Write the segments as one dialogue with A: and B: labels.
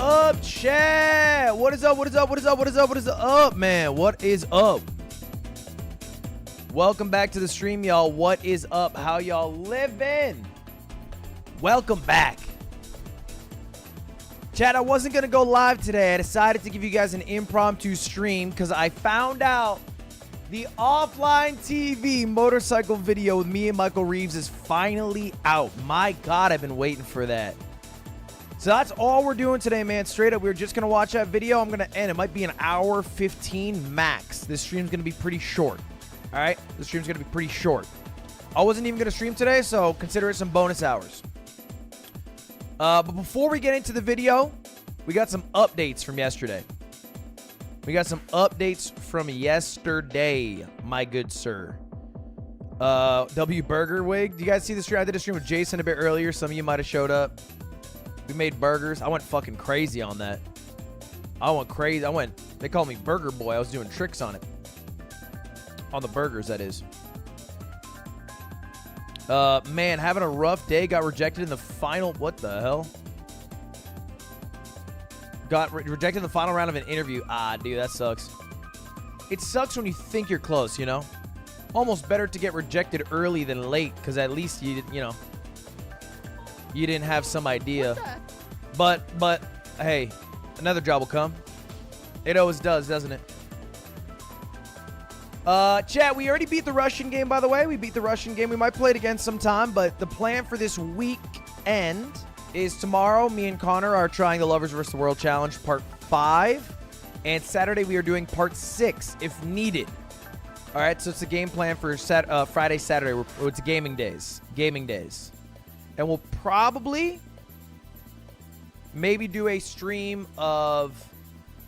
A: up, chat? What is up? What is up? What is up? What is up? What is up, man? What is up? Welcome back to the stream, y'all. What is up? How y'all living? Welcome back. Chat, I wasn't going to go live today. I decided to give you guys an impromptu stream because I found out the offline TV motorcycle video with me and Michael Reeves is finally out. My God, I've been waiting for that. So that's all we're doing today, man. Straight up, we're just going to watch that video. I'm going to end. It might be an hour 15 max. This stream's going to be pretty short. All right? This stream's going to be pretty short. I wasn't even going to stream today, so consider it some bonus hours. But before we get into the video, we got some updates from yesterday. My good sir. W Burger Wig. Do you guys see the stream? I did a stream with Jason a bit earlier. Some of you might have showed up. We made burgers. I went fucking crazy on that. I went crazy. They called me Burger Boy. I was doing tricks on it. On the burgers, that is. Man, having a rough day. Got rejected in the final. What the hell? Got rejected in the final round of an interview. Ah, dude, that sucks. It sucks when you think you're close, you know? Almost better to get rejected early than late, because at least you didn't have some idea. But hey, another job will come. It always does, doesn't it? Chat, we already beat the Russian game, by the way. We beat the Russian game. We might play it again sometime, but the plan for this weekend is tomorrow, me and Connor are trying the Lovers vs. the World Challenge Part 5. And Saturday, we are doing Part 6, if needed. All right, so it's a game plan for Friday, Saturday. It's gaming days. And we'll probably maybe do a stream of,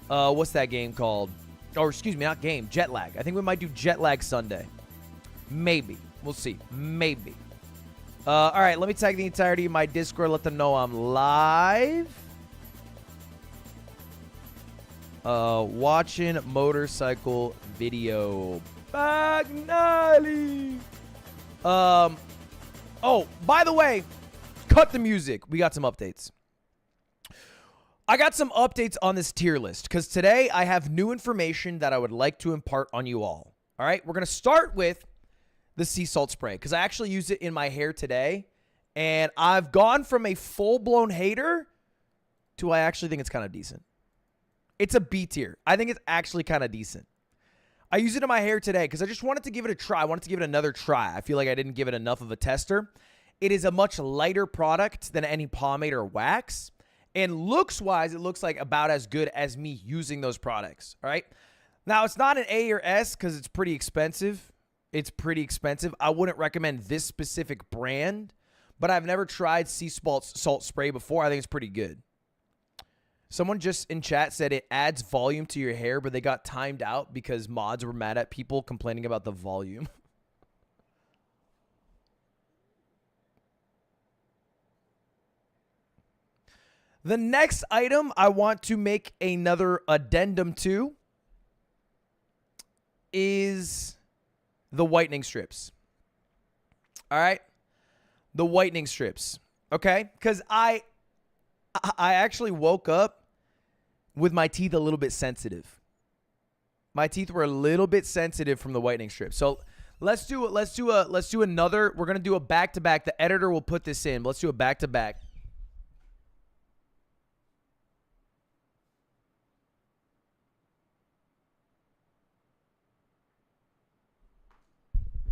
A: what's that game called? Or excuse me, not game, Jet Lag. I think we might do Jet Lag Sunday. Maybe. We'll see. Maybe. All right, let me tag the entirety of my Discord. Let them know I'm live. Watching motorcycle video. Bagnali. Oh, by the way, cut the music. We got some updates. I got some updates on this tier list because today I have new information that I would like to impart on you all. All right, we're going to start with the sea salt spray because I actually used it in my hair today, and I've gone from a full-blown hater to I actually think it's kind of decent. It's a B tier. I think it's actually kind of decent. I used it in my hair today because I just wanted to give it a try. I wanted to give it another try. I feel like I didn't give it enough of a tester. It is a much lighter product than any pomade or wax. And looks-wise, it looks like about as good as me using those products, all right? Now, it's not an A or S because it's pretty expensive. It's pretty expensive. I wouldn't recommend this specific brand, but I've never tried sea salt spray before. I think it's pretty good. Someone just in chat said it adds volume to your hair, but they got timed out because mods were mad at people complaining about the volume. The next item I want to make another addendum to is the whitening strips. All right? The whitening strips. Okay? Because I actually woke up with my teeth a little bit sensitive. My teeth were a little bit sensitive from the whitening strips. So let's do another. We're going to do a back-to-back. The editor will put this in. But let's do a back-to-back.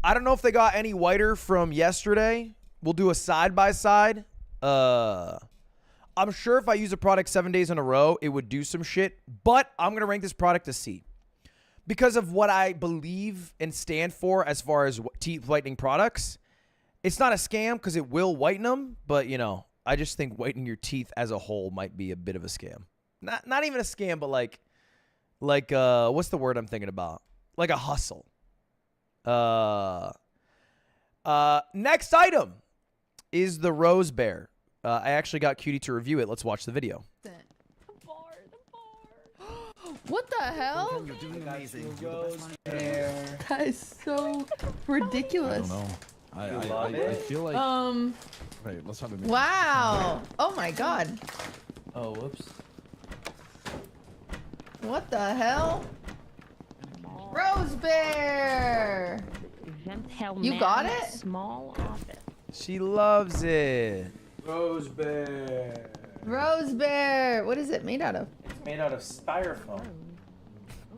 A: I don't know if they got any whiter from yesterday. We'll do a side-by-side. I'm sure if I use a product 7 days in a row, it would do some shit. But I'm going to rank this product a C. Because of what I believe and stand for as far as teeth whitening products. It's not a scam because it will whiten them. But, you know, I just think whitening your teeth as a whole might be a bit of a scam. Not even a scam, but like what's the word I'm thinking about? Like a hustle. Next item is the Rose Bear. I actually got Cutie to review it. Let's watch the video.
B: The bar. What the hell?
C: You're doing amazing.
B: That is so ridiculous.
C: I don't know. I feel like. Wait, let's have a minute.
B: Wow. Oh my god.
A: Oh, whoops.
B: What the hell? Rose Bear! You got it?
D: Small office.
A: She loves it. Rose Bear.
B: Rose Bear! What is it made out of?
A: It's made out of styrofoam.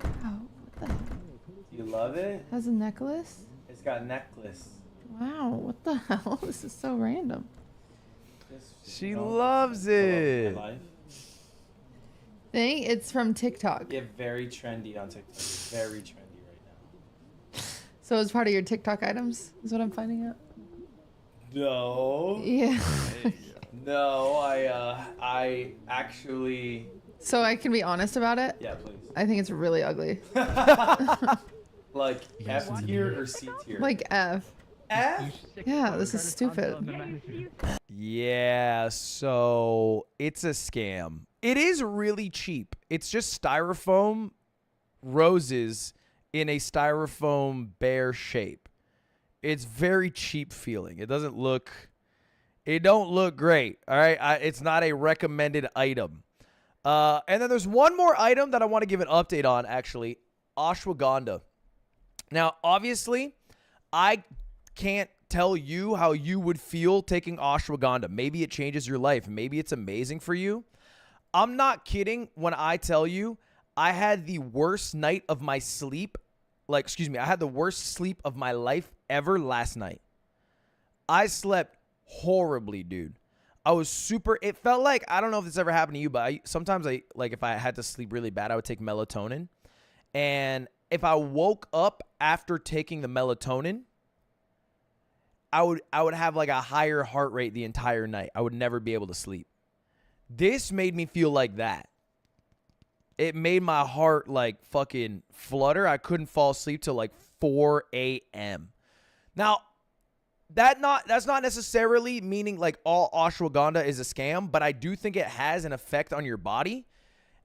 B: Oh, what the hell?
A: Do you love it?
B: Has a necklace?
A: It's got a necklace.
B: Wow, what the hell? This is so random.
A: She loves it.
B: Thing? It's from TikTok.
A: Yeah, very trendy on TikTok. Very trendy right now.
B: So it's part of your TikTok items, is what I'm finding out?
A: No.
B: Yeah.
A: No, I actually.
B: So I can be honest about it?
A: Yeah, please.
B: I think it's really ugly.
A: Like F tier or C tier?
B: Like F.
A: F?
B: Yeah, this is stupid.
A: Yeah, so it's a scam. It is really cheap. It's just styrofoam roses in a styrofoam bear shape. It's very cheap feeling. It don't look great. All right. It's not a recommended item. And then there's one more item that I want to give an update on, actually. Ashwagandha. Now, obviously, I can't tell you how you would feel taking ashwagandha. Maybe it changes your life. Maybe it's amazing for you. I'm not kidding when I tell you I had the worst night of my sleep. I had the worst sleep of my life ever last night. I slept horribly, dude. It felt like, I don't know if this ever happened to you, but sometimes if I had to sleep really bad, I would take melatonin. And if I woke up after taking the melatonin, I would have like a higher heart rate the entire night. I would never be able to sleep. This made me feel like that. It made my heart like fucking flutter. I couldn't fall asleep till like 4 a.m. Now, that's not necessarily meaning like all ashwagandha is a scam, but I do think it has an effect on your body,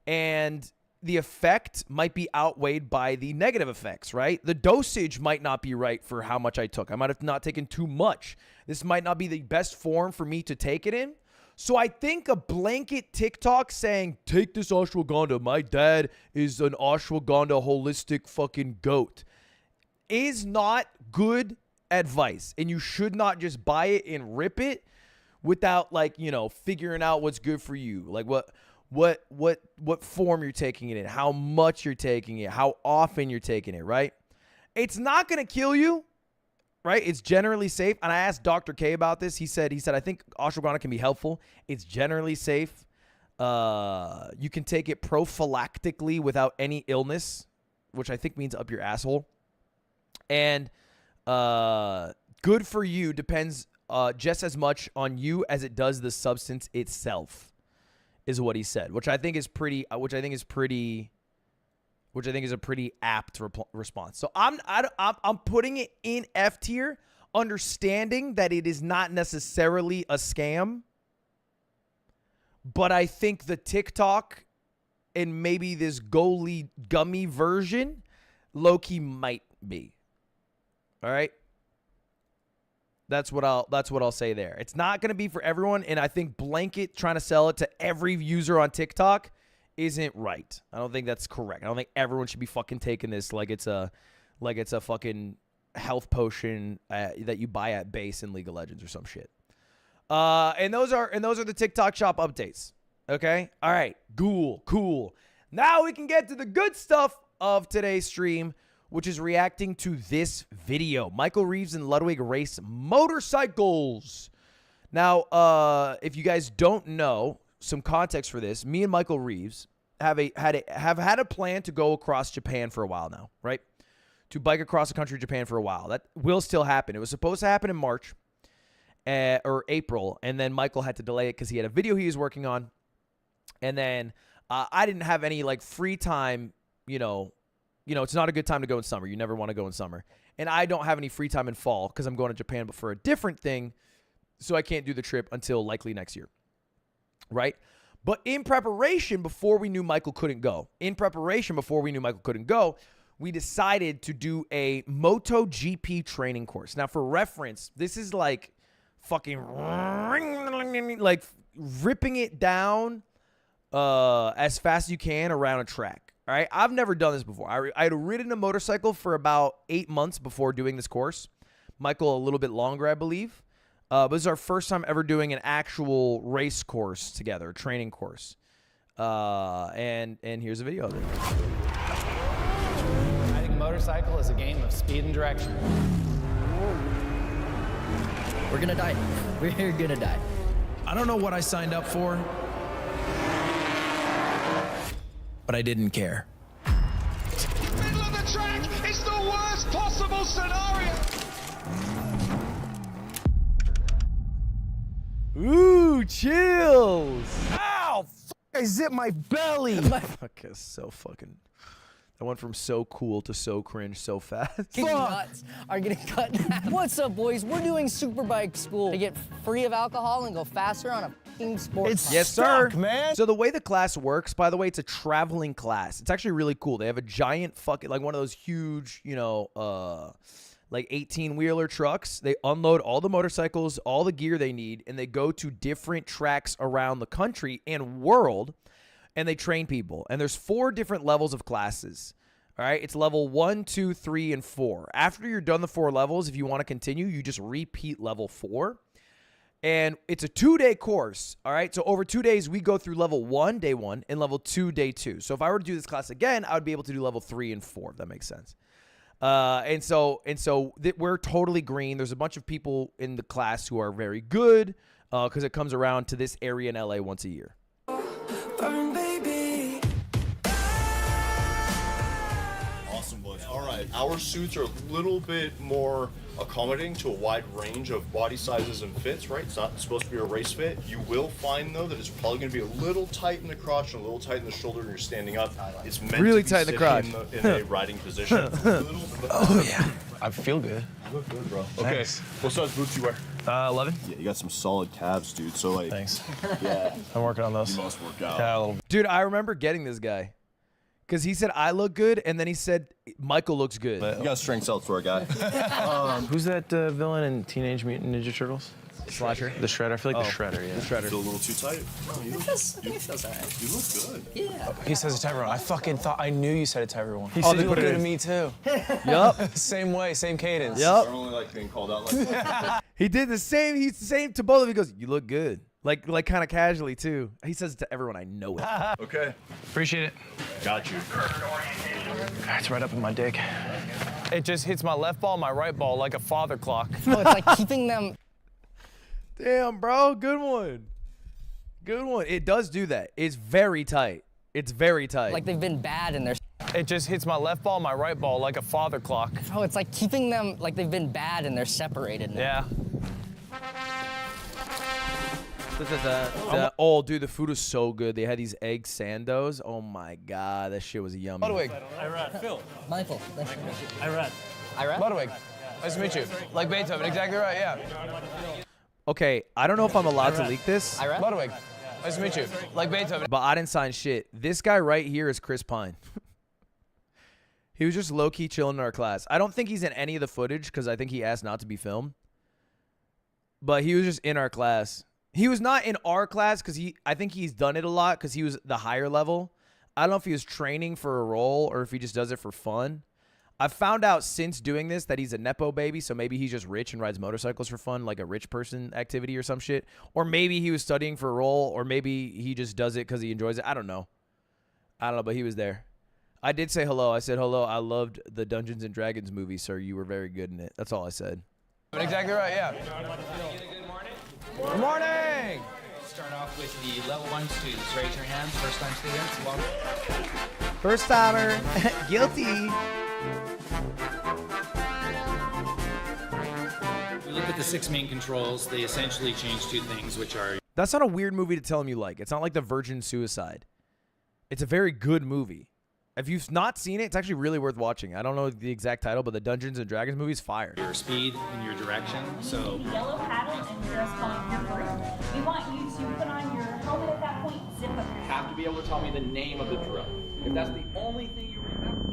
A: and the effect might be outweighed by the negative effects, right? The dosage might not be right for how much I took. I might have not taken too much. This might not be the best form for me to take it in. So I think a blanket TikTok saying, take this ashwagandha, my dad is an ashwagandha holistic fucking goat, is not good advice. And you should not just buy it and rip it without figuring out what's good for you. Like what form you're taking it in, how much you're taking it, how often you're taking it, right? It's not going to kill you, right? It's generally safe. And I asked Dr. K about this. He said, I think ashwagandha can be helpful. It's generally safe. You can take it prophylactically without any illness, which I think means up your asshole. And good for you depends just as much on you as it does the substance itself, is what he said, which I think is a pretty apt response. So I'm putting it in F tier, understanding that it is not necessarily a scam, but I think the TikTok and maybe this Goli gummy version low-key might be. All right? That's what I'll say there. It's not going to be for everyone, and I think blanket trying to sell it to every user on TikTok isn't right. I don't think that's correct. I don't think everyone should be fucking taking this like it's a fucking health potion that you buy at base in League of Legends or some shit. And those are the TikTok shop updates. Okay? All right. Cool. Now we can get to the good stuff of today's stream, which is reacting to this video. Michael Reeves and Ludwig race motorcycles. Now, if you guys don't know, some context for this, me and Michael Reeves have had a plan to go across Japan for a while now, right? To bike across the country, Japan for a while. That will still happen. It was supposed to happen in March or April, and then Michael had to delay it because he had a video he was working on, and then I didn't have any free time. You know, it's not a good time to go in summer. You never want to go in summer, and I don't have any free time in fall because I'm going to Japan, but for a different thing, so I can't do the trip until likely next year. Right? But in preparation, before we knew Michael couldn't go, we decided to do a MotoGP training course. Now, for reference, this is like fucking ripping it down as fast as you can around a track. All right, I've never done this before. I had ridden a motorcycle for about 8 months before doing this course. Michael, a little bit longer, I believe. But this is our first time ever doing an actual race course together, a training course. And here's a video of it.
D: Riding a motorcycle is a game of speed and direction.
E: We're gonna die. We're gonna die.
F: I don't know what I signed up for, but I didn't care.
G: Middle of the track is the worst possible scenario.
A: Ooh, chills.
F: Ow! I zipped my belly.
A: Okay, so fucking. I went from so cool to so cringe so fast.
E: Nuts are getting cut in half. What's up, boys? We're doing Superbike School to get free of alcohol and go faster on a fucking sports bike.
A: Yes, sir.
F: Stuck, man.
A: So the way the class works, by the way, it's a traveling class. It's actually really cool. They have a giant fucking, like one of those huge, you know, like 18-wheeler trucks. They unload all the motorcycles, all the gear they need, and they go to different tracks around the country and world, and they train people. And there's 4 different levels of classes. All right, it's level 1, 2, 3, and 4. After you're done the 4 levels, if you want to continue, you just repeat level 4. And it's a 2-day course, all right? So over 2 days, we go through level 1, day 1, and level 2, day 2. So if I were to do this class again, I would be able to do level 3 and 4, if that makes sense. We're totally green. There's a bunch of people in the class who are very good because it comes around to this area in LA once a year.
H: Awesome, boys. All right, our suits are a little bit more accommodating to a wide range of body sizes and fits, right? It's not supposed to be a race fit. You will find, though, that it's probably going to be a little tight in the crotch and a little tight in the shoulder when you're standing up. It's meant
A: Really
H: to be
A: tight in the crotch.
H: in a riding position.
F: Oh, yeah. I feel good.
H: You look good, bro. Okay,
F: Thanks.
H: what size boots you wear?
F: 11.
H: Yeah, you got some solid calves, dude. So, like,
F: Thanks.
H: yeah,
F: I'm working on those.
H: you must work out.
F: Yeah, a little.
A: Dude, I remember getting this guy because he said I look good, and then he said Michael looks good.
H: You got strengths elsewhere, guy.
C: Who's that villain in Teenage Mutant Ninja Turtles?
A: Slasher.
C: The Shredder. I feel like the Shredder, yeah.
A: The Shredder.
H: Feel a little too tight? No, you look,
E: I think it feels all right.
H: you look good.
E: Yeah.
C: He says it to everyone. I fucking thought, I knew you said it to everyone. He
A: Oh,
C: said
A: they
C: you
A: put
C: look
A: it
C: good to
A: in.
C: me too.
A: Yup.
C: Same way, same cadence.
H: I
A: Yup.
H: don't really like being called out like that.
A: He did the same. He's the same to both of them. He goes, "You look good." Like kind of casually too. He says it to everyone. I know it.
H: Okay,
C: Appreciate it.
H: got you.
C: It's right up in my dick. It just hits my left ball, my right ball like a father clock.
E: Oh, it's like keeping them.
A: Damn, bro. Good one. Good one. It does do that. It's very tight. It's very tight.
E: Like they've been bad and they're.
C: It just hits my left ball, my right ball like a father clock.
E: Oh, it's like keeping them like they've been bad and they're separated now.
C: Yeah.
A: Oh, dude, the food was so good. They had these egg sandos. Oh my god, that shit was yummy.
C: Ludwig.
E: Michael.
C: Ludwig. Nice to meet you. Like Beethoven, exactly right, yeah.
A: Okay, I don't know if I'm allowed to leak this,
C: Ludwig. Nice to meet you. Like Beethoven.
A: but I didn't sign shit. This guy right here is Chris Pine. He was just low-key chilling in our class. I don't think he's in any of the footage because I think he asked not to be filmed. But he was just in our class. He was not in our class because I think he's done it a lot because he was the higher level. I don't know if he was training for a role or if he just does it for fun. I found out since doing this that he's a Nepo baby, so maybe he's just rich and rides motorcycles for fun, like a rich person activity or some shit. Or maybe he was studying for a role, or maybe he just does it because he enjoys it. I don't know, but he was there. I did say hello. I said, hello, I loved the Dungeons & Dragons movie, sir. You were very good in it. That's all I said.
C: Exactly right, yeah. Good morning!
D: Start off with the level 1 students. Raise your hands. First time students. Welcome.
A: First timer. Guilty.
D: We look at the 6 main controls. They essentially change 2 things, which are
A: That's not a weird movie to tell him you like. It's not like The Virgin Suicide. It's a very good movie. If you've not seen it, it's actually really worth watching. I don't know the exact title, but the Dungeons & Dragons movie is fire.
D: your speed and your direction. So
I: The yellow paddle and just calling here first. We want you to put on your helmet at that point, zip up.
J: You have to be able to tell me the name of the drill. If that's the only thing you remember.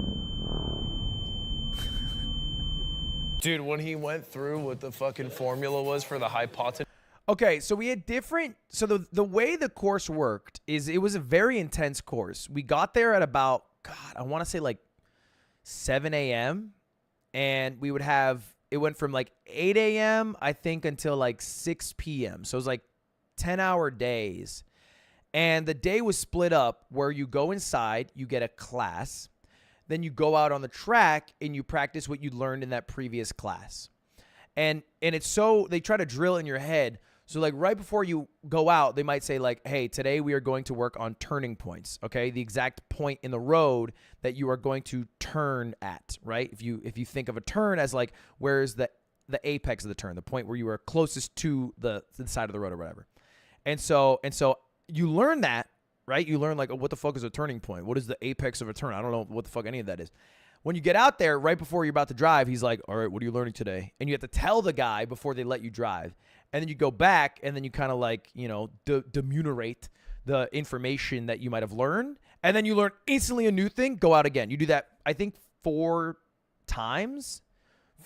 C: Dude, when he went through what the fucking formula was for the hypotenuse.
A: Okay, so we had different. So the way the course worked is it was a very intense course. We got there at about God, I want to say like 7 a.m. And we would have, it went from like 8 a.m. I think until like 6 p.m. So it was like 10-hour days. And the day was split up where you go inside, you get a class, then you go out on the track and you practice what you learned in that previous class. And it's so, they try to drill in your head. So like right before you go out, they might say like, hey, today we are going to work on turning points, okay? The exact point in the road that you are going to turn at, right? If you think of a turn as like, where's the apex of the turn, the point where you are closest to the side of the road or whatever. And so you learn that, right? You learn like, oh, what the fuck is a turning point? What is the apex of a turn? I don't know what the fuck any of that is. When you get out there, right before you're about to drive, he's like, all right, what are you learning today? And you have to tell the guy before they let you drive. And then you go back and then you kind of like, you know, demunerate the information that you might have learned. And then you learn instantly a new thing, go out again. You do that, I think, 4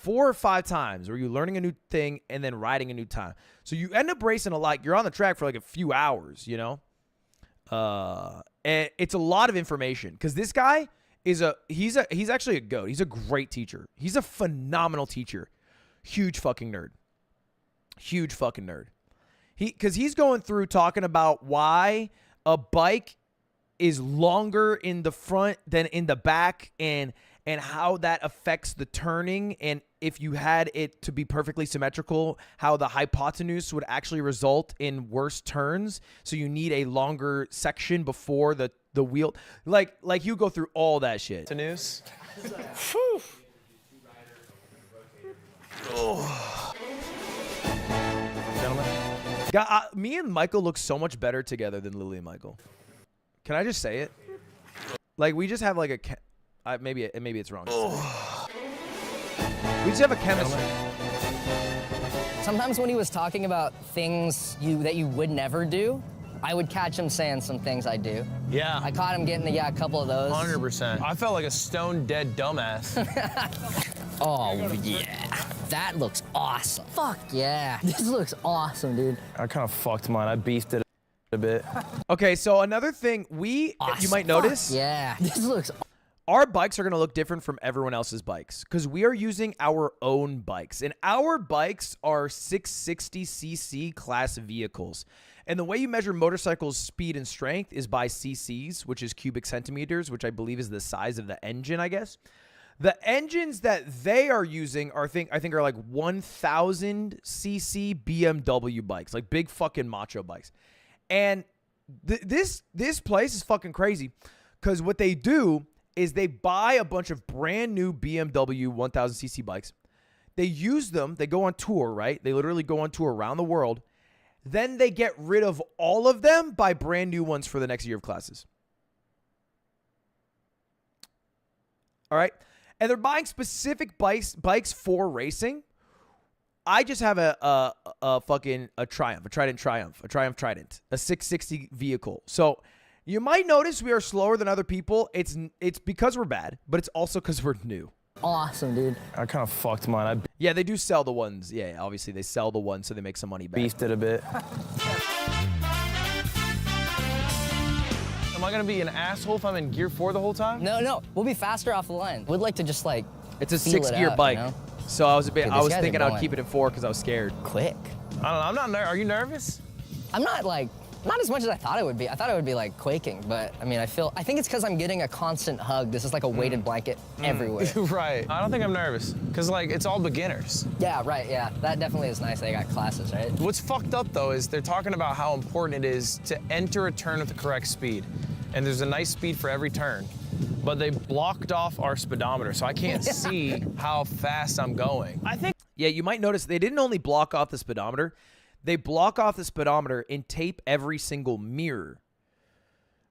A: or 5 times where you're learning a new thing and then riding a new time. So you end up racing a lot. You're on the track for like a few hours, you know? And it's a lot of information because this guy he's actually a goat. He's a great teacher. He's a phenomenal teacher. Huge fucking nerd. Because he's going through talking about why a bike is longer in the front than in the back and how that affects the turning. And if you had it to be perfectly symmetrical, how the hypotenuse would actually result in worse turns. So you need a longer section before the wheel. Like you go through all that shit.
C: The news. Gentlemen.
A: God, me and Michael look so much better together than Lily and Michael. Can I just say it? Like we just have like maybe it's wrong. We just have a chemistry.
E: Sometimes when he was talking about things that you would never do, I would catch him saying some things I do.
C: Yeah.
E: I caught him getting a couple of those.
C: 100%. I felt like a stone dead dumbass.
E: Oh, yeah. That looks awesome. Fuck yeah. This looks awesome, dude.
C: I kind of fucked mine. I beefed it a bit.
A: Okay, so another thing you might notice.
E: Fuck yeah. This looks
A: our bikes are going to look different from everyone else's bikes because we are using our own bikes. And our bikes are 660cc class vehicles. And the way you measure motorcycles' speed and strength is by cc's, which is cubic centimeters, which I believe is the size of the engine, I guess. The engines that they are using I think are like 1000 cc BMW bikes, like big fucking macho bikes. And this place is fucking crazy because what they do is they buy a bunch of brand new BMW 1000 cc bikes. They use them. They go on tour, right? They literally go on tour around the world. Then they get rid of all of them, buy brand new ones for the next year of classes. All right? And they're buying specific bikes for racing. I just have a Triumph, a Trident, a 660 vehicle. So you might notice we are slower than other people. It's because we're bad, but it's also because we're new.
E: awesome, dude.
C: I kind of fucked mine.
A: Yeah, they do sell the ones. Yeah, obviously they sell the ones so they make some money back.
C: Beefed it a bit. Am I gonna be an asshole if I'm in gear 4 the whole time?
E: No, we'll be faster off the line. We'd like to just like.
A: It's a
E: feel
A: 6-gear bike,
E: you know?
A: so I was
E: Dude,
A: I was
E: guys
A: thinking
E: are
A: I'd
E: going
A: keep it in 4 because I was scared.
E: Quick.
C: I don't know. I'm not nervous. Are you nervous?
E: I'm not like. Not as much as I thought it would be. I thought it would be like quaking, but I mean, I think it's because I'm getting a constant hug. This is like a weighted blanket everywhere.
C: Right. I don't think I'm nervous, because like it's all beginners.
E: Yeah, right, yeah. That definitely is nice. They got classes, right?
C: What's fucked up though is they're talking about how important it is to enter a turn at the correct speed. And there's a nice speed for every turn. But they blocked off our speedometer, so I can't see how fast I'm going.
A: Yeah, you might notice they didn't only block off the speedometer, they block off the speedometer and tape every single mirror,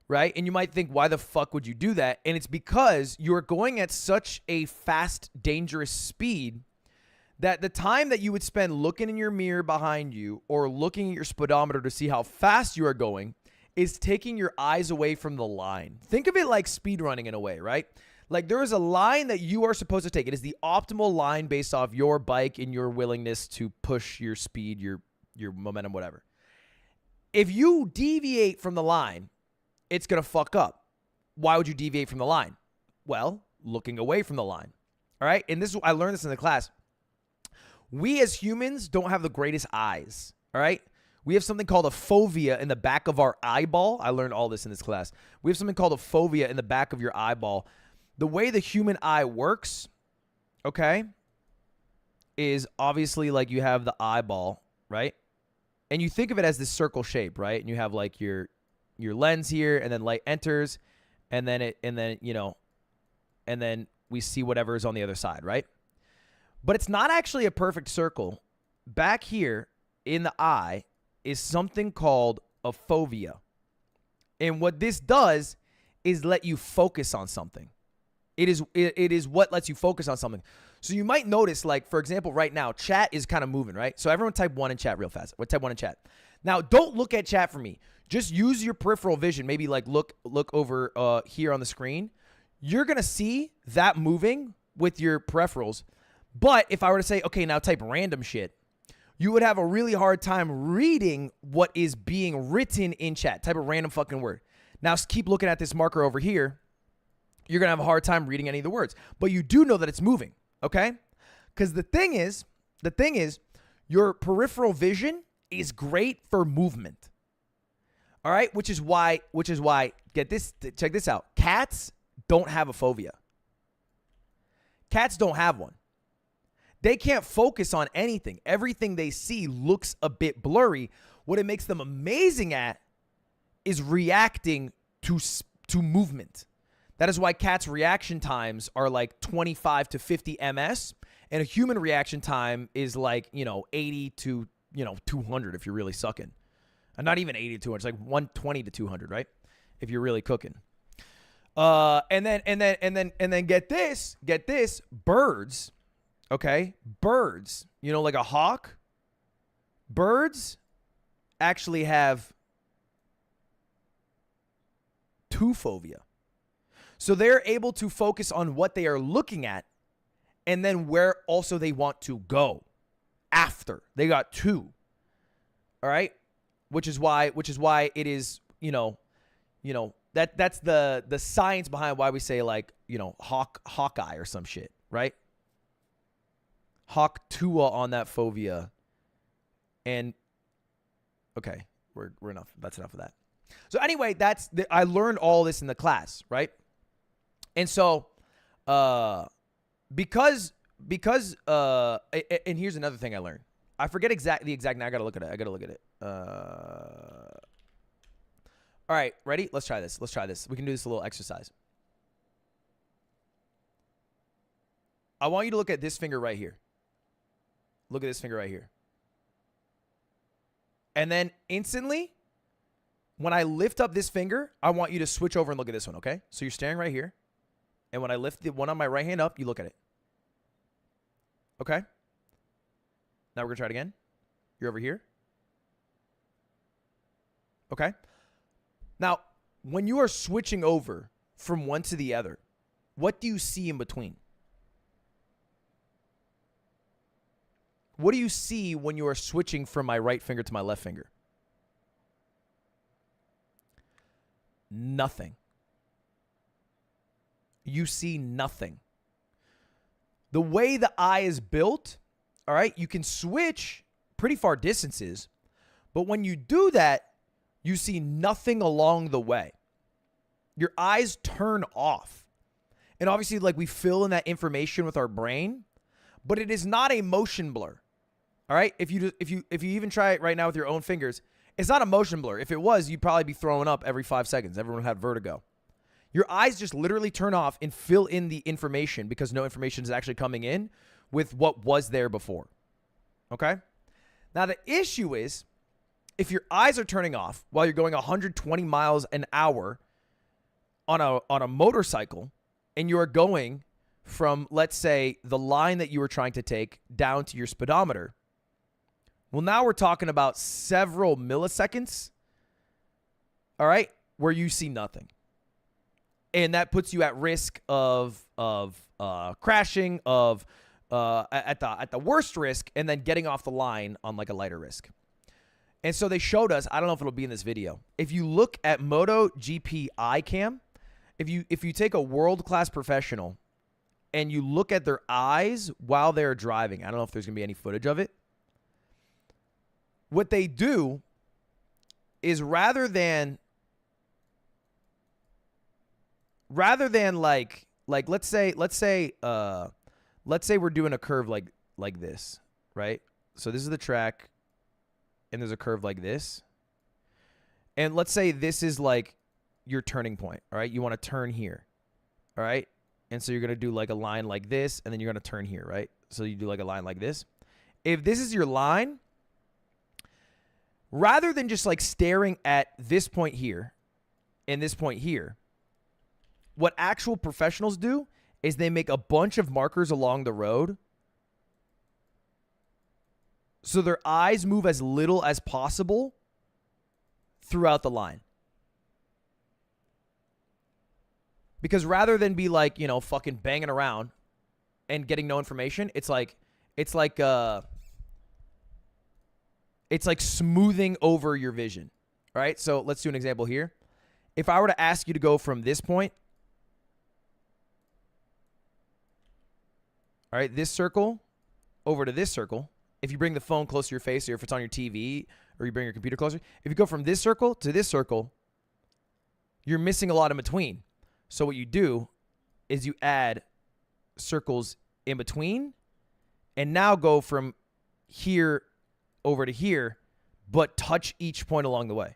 A: right? And you might think, why the fuck would you do that? And it's because you're going at such a fast, dangerous speed that the time that you would spend looking in your mirror behind you or looking at your speedometer to see how fast you are going is taking your eyes away from the line. Think of it like speed running in a way, right? Like there is a line that you are supposed to take. It is the optimal line based off your bike and your willingness to push your speed, your momentum, whatever. If you deviate from the line, it's going to fuck up. why would you deviate from the line? Well, looking away from the line. All right? And I learned this in the class. We as humans don't have the greatest eyes. All right? We have something called a fovea in the back of our eyeball. I learned all this in this class. We have something called a fovea in the back of your eyeball. The way the human eye works, okay, is obviously like you have the eyeball, right? And you think of it as this circle shape, right? And you have like your lens here, and then light enters, and then and then we see whatever is on the other side, right? But it's not actually a perfect circle. Back here in the eye is something called a fovea. And what this does is let you focus on something. It is what lets you focus on something. So you might notice, like, for example, right now, chat is kind of moving, right? So everyone type 1 in chat real fast. Type 1 in chat. Now, don't look at chat for me. Just use your peripheral vision. Maybe like look over here on the screen. You're going to see that moving with your peripherals. But if I were to say, okay, now type random shit, you would have a really hard time reading what is being written in chat. Type a random fucking word. Now keep looking at this marker over here. You're going to have a hard time reading any of the words. But you do know that it's moving, okay? Because the thing is, your peripheral vision is great for movement. All right? Which is why, check this out. Cats don't have a fovea. Cats don't have one. They can't focus on anything. Everything they see looks a bit blurry. What it makes them amazing at is reacting to movement. That is why cats' reaction times are like 25 to 50 ms, and a human reaction time is like, 80 to, 200 if you're really sucking. Not even 80 to 200. It's like 120 to 200, right? If you're really cooking. And then get this, birds. Okay, birds, like a hawk, birds actually have two fovea. So they're able to focus on what they are looking at and then where also they want to go after. They got two. All right? Which is why it is, that's the science behind why we say like, hawkeye or some shit, right? Hawk Tua on that fovea. And okay, we're enough. That's enough of that. So anyway, I learned all this in the class, right? And so, because, and here's another thing I learned. I forget the exact. Now I gotta look at it. All right, ready? Let's try this. We can do this a little exercise. I want you to look at this finger right here. Look at this finger right here. And then instantly, when I lift up this finger, I want you to switch over and look at this one, okay? So you're staring right here. And when I lift the one on my right hand up, you look at it. Okay? Now we're going to try it again. You're over here. Okay? Now, when you are switching over from one to the other, what do you see in between? What do you see when you are switching from my right finger to my left finger? Nothing. You see nothing. The way the eye is built, all right, you can switch pretty far distances, but when you do that, you see nothing along the way. Your eyes turn off. And obviously, like, we fill in that information with our brain, but it is not a motion blur. All right? If you even try it right now with your own fingers, it's not a motion blur. If it was, you'd probably be throwing up every 5 seconds. Everyone would have vertigo. Your eyes just literally turn off and fill in the information because no information is actually coming in with what was there before. Okay? Now, the issue is if your eyes are turning off while you're going 120 miles an hour on a motorcycle and you are going from, let's say, the line that you were trying to take down to your speedometer, well, now we're talking about several milliseconds, all right, where you see nothing. And that puts you at risk of crashing, at the worst risk, and then getting off the line on like a lighter risk. And so they showed us, I don't know if it'll be in this video, if you look at MotoGP iCam if you take a world-class professional and you look at their eyes while they're driving, I don't know if there's going to be any footage of it. What they do is rather than like let's say we're doing a curve like this, right? So this is the track and there's a curve like this. And let's say this is like your turning point, all right? You want to turn here, all right? And so you're going to do like a line like this, and then you're going to turn here, right? So you do like a line like this. If this is your line, rather than just like staring at this point here and this point here, what actual professionals do is they make a bunch of markers along the road so their eyes move as little as possible throughout the line. Because rather than be like, you know, fucking banging around and getting no information, it's like smoothing over your vision. All right? So let's do an example here. If I were to ask you to go from this point, all right, this circle over to this circle, if you bring the phone close to your face, or if it's on your TV, or you bring your computer closer, if you go from this circle to this circle, you're missing a lot in between. So what you do is you add circles in between and now go from here over to here, but touch each point along the way.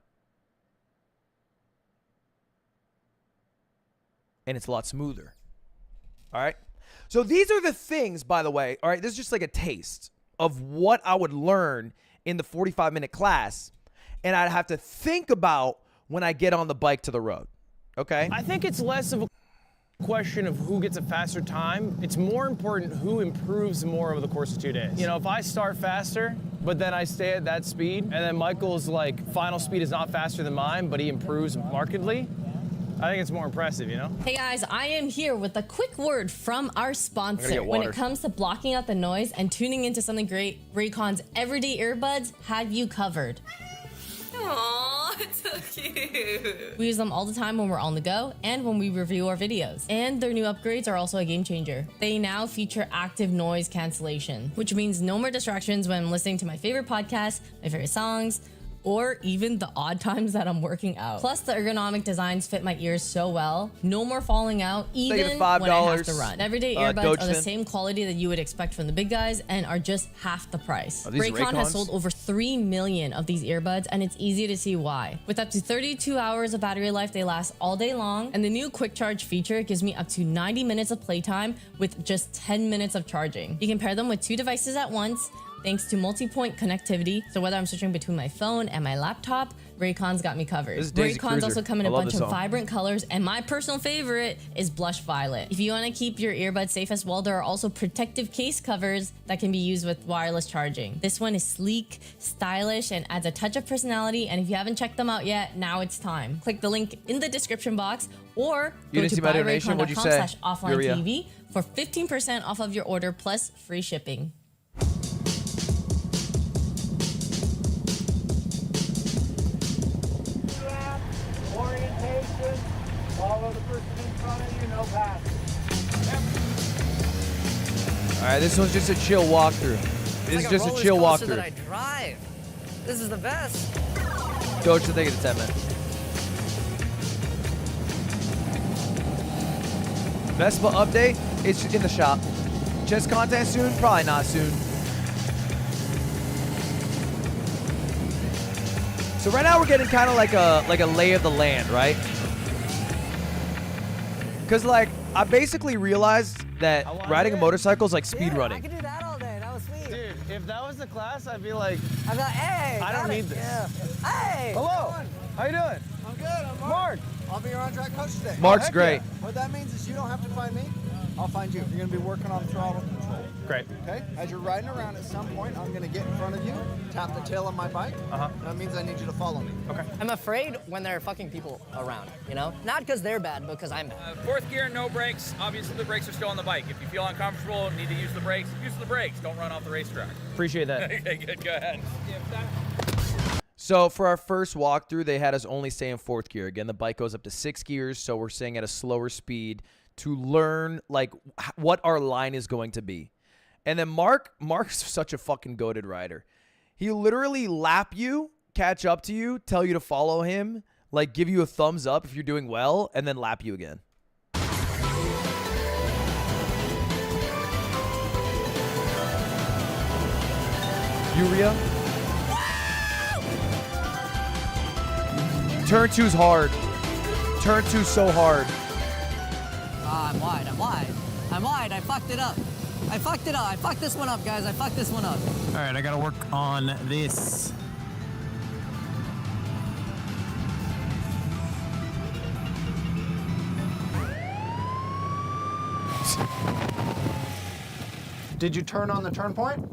A: And it's a lot smoother. All right? So these are the things, by the way, all right, this is just like a taste of what I would learn in the 45-minute class, and I'd have to think about when I get on the bike to the road, okay?
C: I think it's less of a question of who gets a faster time. It's more important who improves more over the course of 2 days. You know, if I start faster, but then I stay at that speed, and then Michael's like final speed is not faster than mine, but he improves markedly, I think it's more impressive, you know?
K: Hey guys, I am here with a quick word from our sponsor. When it comes to blocking out the noise and tuning into something great, Raycon's everyday earbuds have you covered.
L: Aww, it's so cute.
K: We use them all the time when we're on the go and when we review our videos. And their new upgrades are also a game changer. They now feature active noise cancellation, which means no more distractions when I'm listening to my favorite podcasts, my favorite songs, or even the odd times that I'm working out. Plus, the ergonomic designs fit my ears so well. No more falling out, even when I have to run. Everyday earbuds are the same quality that you would expect from the big guys and are just half the price. Raycon has sold over 3 million of these earbuds, and it's easy to see why. With up to 32 hours of battery life, they last all day long, and the new quick charge feature gives me up to 90 minutes of playtime with just 10 minutes of charging. You can pair them with 2 devices at once, thanks to multi-point connectivity. So whether I'm switching between my phone and my laptop, Raycon's got me covered. Raycon's also come in a bunch of vibrant colors, and my personal favorite is blush violet. If you want to keep your earbuds safe as well, there are also protective case covers that can be used with wireless charging. This one is sleek, stylish, and adds a touch of personality, and if you haven't checked them out yet, now it's time. Click the link in the description box or go to buyraycon.com/offlinetv for 15% off of your order plus free shipping.
M: Follow the person in front of you, no pass.
A: All right, this one's just a chill walkthrough. This is just a chill walkthrough.
E: That I drive. This is the best.
A: Coach, I think it's 10 minutes. Vespa update, it's in the shop. Chess content soon? Probably not soon. So right now we're getting kind of like a lay of the land, right? Because, like, I basically realized that riding a motorcycle is like speed running.
E: I could do that all day. That was sweet.
C: Dude, if that was the class, I'd be like,
E: hey,
C: I don't need this.
E: Yeah. Hey.
C: Hello. How you doing?
M: I'm good. I'm
C: Mark.
M: I'll be your on-track coach today.
A: Mark's great.
M: What that means is you don't have to find me. I'll find you. You're going to be working on throttle control.
C: Great.
M: Okay? As you're riding around at some point, I'm going to get in front of you, tap the tail of my bike. That means I need you to follow me.
C: Okay.
E: I'm afraid when there are fucking people around, you know? Not because they're bad, but because I'm bad.
J: Fourth gear, no brakes. Obviously, the brakes are still on the bike. If you feel uncomfortable, need to use the brakes, use the brakes. Don't run off the racetrack.
C: Appreciate that.
J: Okay, good. Go ahead.
A: So for our first walkthrough, they had us only stay in 4th gear. Again, the bike goes up to 6 gears, so we're staying at a slower speed to learn like what our line is going to be. And then Mark's such a fucking goated rider. He literally lap you, catch up to you, tell you to follow him, like give you a thumbs up if you're doing well, and then lap you again. Urea. Turn 2's hard. Turn 2's so hard.
E: I'm wide. I fucked it up. I fucked this one up, guys. I fucked this one up.
C: All right, I gotta work on this.
M: Did you turn on the turn point?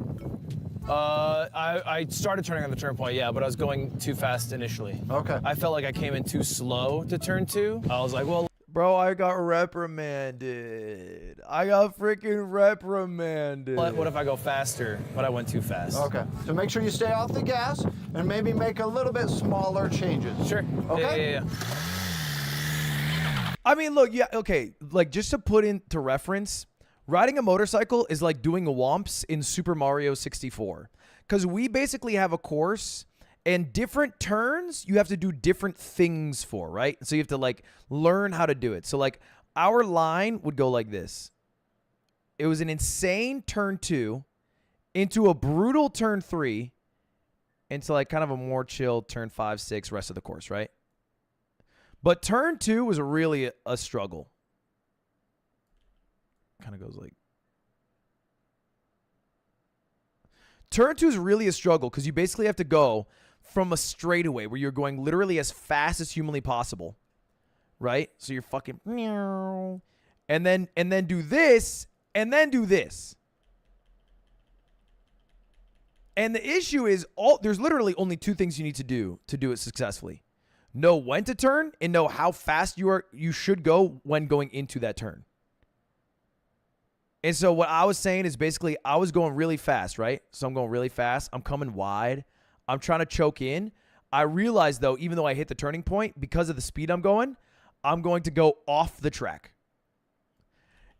C: I started turning on the turn point, yeah, but I was going too fast initially.
M: Okay.
C: I felt like I came in too slow to turn 2. I was like, well,
A: Bro, I got reprimanded. I got freaking reprimanded.
C: what if I go faster, but I went too fast?
M: Okay. So make sure you stay off the gas and maybe make a little bit smaller changes.
C: Sure.
M: Okay?
C: Yeah.
A: I mean, look, yeah, okay. Like, just to put into reference, riding a motorcycle is like doing a womps in Super Mario 64. Because we basically have a course, and different turns, you have to do different things for, right? So you have to, like, learn how to do it. So, like, our line would go like this. It was an insane turn 2 into a brutal turn 3 into, like, kind of a more chill turn 5, 6, rest of the course, right? But turn 2 was really a struggle. Kind of goes like... Turn 2 is really a struggle because you basically have to go from a straightaway where you're going literally as fast as humanly possible, right? So you're fucking... And then do this, and then do this. And the issue is, there's literally only 2 things you need to do it successfully. Know when to turn and know how fast you should go when going into that turn. And so what I was saying is basically I was going really fast, right? So I'm going really fast. I'm coming wide. I'm trying to choke in. I realized, though, even though I hit the turning point, because of the speed I'm going to go off the track.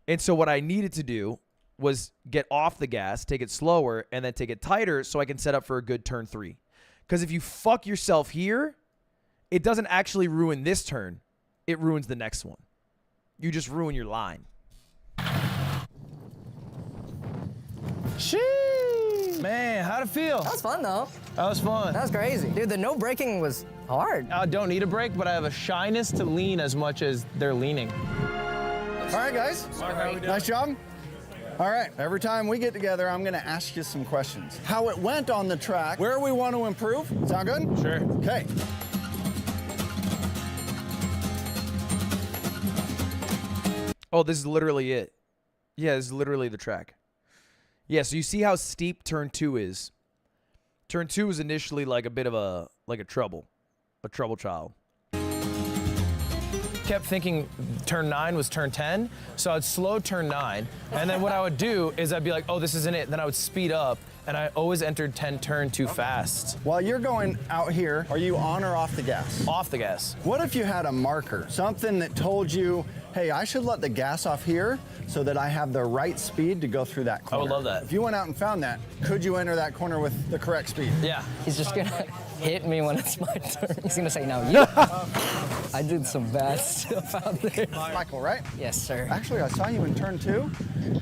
A: And so what I needed to do was get off the gas, take it slower, and then take it tighter so I can set up for a good turn 3. Because if you fuck yourself here, it doesn't actually ruin this turn. It ruins the next one. You just ruin your line.
C: Sheesh. Man, how'd it feel?
E: That was fun, though.
C: That was fun.
E: That was crazy. Dude, the no braking was hard.
C: I don't need a brake, but I have a shyness to lean as much as they're leaning.
M: All right, guys. Nice job. All right, every time we get together, I'm gonna ask you some questions. How it went on the track, where we want to improve. Sound good?
C: Sure.
M: Okay.
A: Oh, this is literally it. Yeah, this is literally the track. Yeah, so you see how steep turn 2 is. Turn 2 was initially like a bit of a trouble child.
C: Kept thinking turn 9 was turn 10, so I'd slow turn 9, and then what I would do is I'd be like, oh, this isn't it. Then I would speed up, and I always entered 10 turn too fast.
M: While you're going out here, are you on or off the gas?
C: Off the gas.
M: What if you had a marker, something that told you, hey, I should let the gas off here so that I have the right speed to go through that corner?
C: I would love that.
M: If you went out and found that, could you enter that corner with the correct speed?
C: Yeah.
E: He's just gonna hit me when it's my turn. He's gonna say, no, you. I did some bad stuff out there.
M: Michael, right?
E: Yes, sir.
M: Actually, I saw you in turn 2.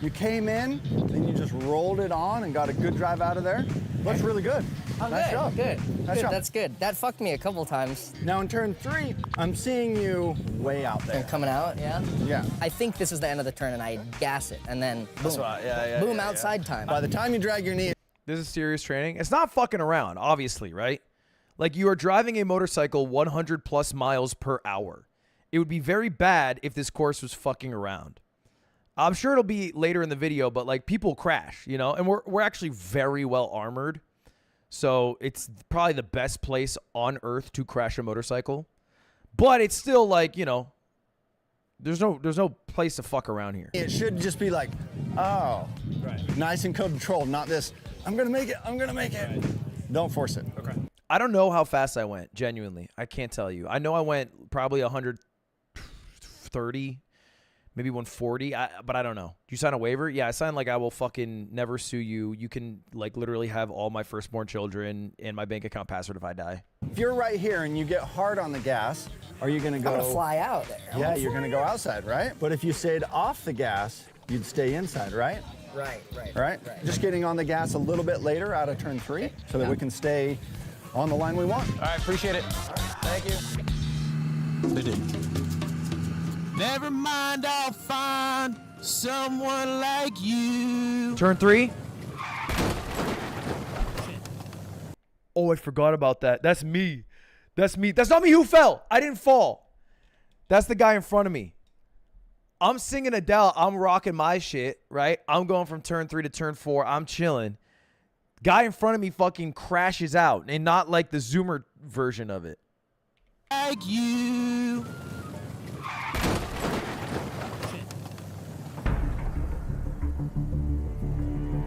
M: You came in, then you just rolled it on and got a good drive out of there. Looks really good.
E: I'm
M: nice
E: good.
M: job.
E: Good.
M: Nice
E: Good.
M: job.
E: That's good. That fucked me a couple times.
M: Now in turn 3, I'm seeing you way out there.
E: And coming out, yeah?
M: Yeah.
E: I think this is the end of the turn and I gas it and then boom.
C: That's right. Yeah,
E: boom, outside time.
M: By the time you drag your knee,
A: This is serious training. It's not fucking around, obviously, right? Like, you are driving a motorcycle 100 plus miles per hour. It would be very bad if this course was fucking around. I'm sure it'll be later in the video, but like, people crash, you know, and we're actually very well armored. So it's probably the best place on earth to crash a motorcycle. But it's still like, you know, there's no place to fuck around here.
M: it should just be like, oh, nice and controlled, not this, I'm gonna make it, I'm gonna make it. Don't force it.
C: Okay.
A: I don't know how fast I went, genuinely. I can't tell you. I know I went probably 130, maybe 140, but I don't know. Do you sign a waiver? Yeah, I signed like I will fucking never sue you. You can like literally have all my firstborn children and my bank account password if I die.
M: If you're right here and you get hard on the gas, are you gonna go?
E: I'm gonna fly out there.
M: Yeah, you're gonna go outside, right? But if you stayed off the gas, you'd stay inside, right?
E: Right.
M: Right? Just getting on the gas a little bit later out of turn 3 so that we can stay on the line we want.
C: All right, appreciate it. Thank you.
F: They did. Never mind, I'll find someone like you.
A: Turn 3. Oh, I forgot about that. That's me. That's me. That's not me who fell. I didn't fall. That's the guy in front of me. I'm singing Adele. I'm rocking my shit, right? I'm going from turn 3 to turn 4. I'm chilling. Guy in front of me fucking crashes out, and not like the Zoomer version of it.
F: Like you.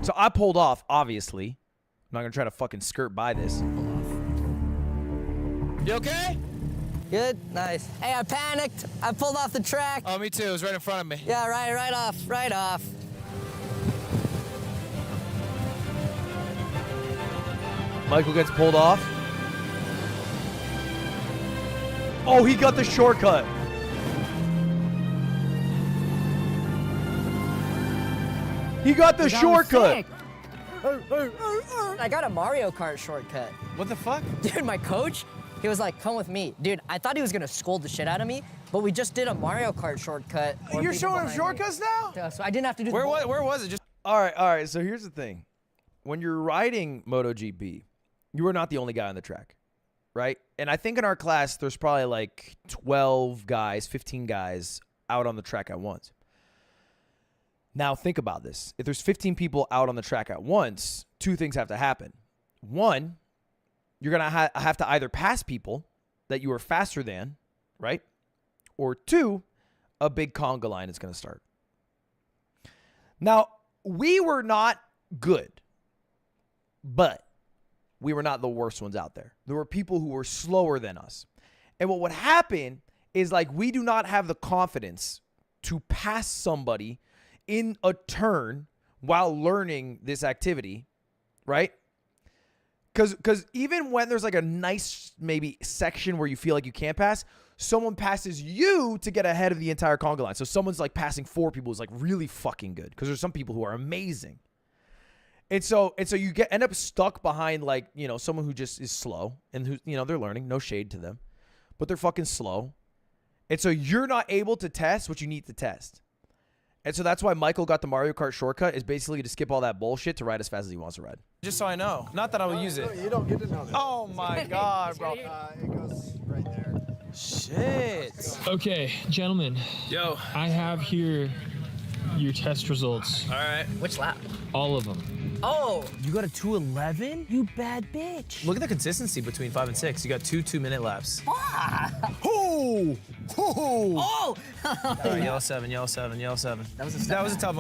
A: So I pulled off, obviously. I'm not going to try to fucking skirt by this.
C: You okay?
E: Good, nice. Hey, I panicked. I pulled off the track.
C: Oh, me too. It was right in front of me.
E: Yeah, right off.
A: Michael gets pulled off. Oh, he got the shortcut. He got the shortcut.
E: I got a Mario Kart shortcut.
C: What the fuck?
E: Dude, my coach, he was like, come with me. Dude, I thought he was gonna scold the shit out of me, but we just did a Mario Kart shortcut.
A: You're showing him shortcuts now?
E: Yeah, so I didn't have to do
C: Where was it? Just
A: All right. So here's the thing. When you're riding MotoGP, you are not the only guy on the track, right? And I think in our class, there's probably like 12 guys, 15 guys out on the track at once. Now think about this. If there's 15 people out on the track at once, two things have to happen. One, you're going to have to either pass people that you are faster than, right? Or two, a big conga line is going to start. Now, we were not good, but we were not the worst ones out there. There were people who were slower than us. And what would happen is like we do not have the confidence to pass somebody in a turn while learning this activity, right? Because even when there's like a nice maybe section where you feel like you can't pass, someone passes you to get ahead of the entire conga line. So someone's like passing 4 people is like really fucking good because there's some people who are amazing. And so you end up stuck behind like, you know, someone who just is slow and who, you know, they're learning, no shade to them, but they're fucking slow. And so you're not able to test what you need to test. And so that's why Michael got the Mario Kart shortcut is basically to skip all that bullshit to ride as fast as he wants to ride.
C: so I know. Not that I will use it.
M: You don't get to know that.
C: Oh my God, bro.
M: It goes right there.
C: Shit.
N: Okay, gentlemen.
C: Yo.
N: I have here your test results.
C: All right.
E: Which lap?
N: All of them.
E: Oh,
C: You got a 2:11?
E: you bad bitch.
C: Look at the consistency between 5 and 6. You got 2 2-minute laps.
M: Oh!
E: Oh!
C: All right, yellow 7. That was a tough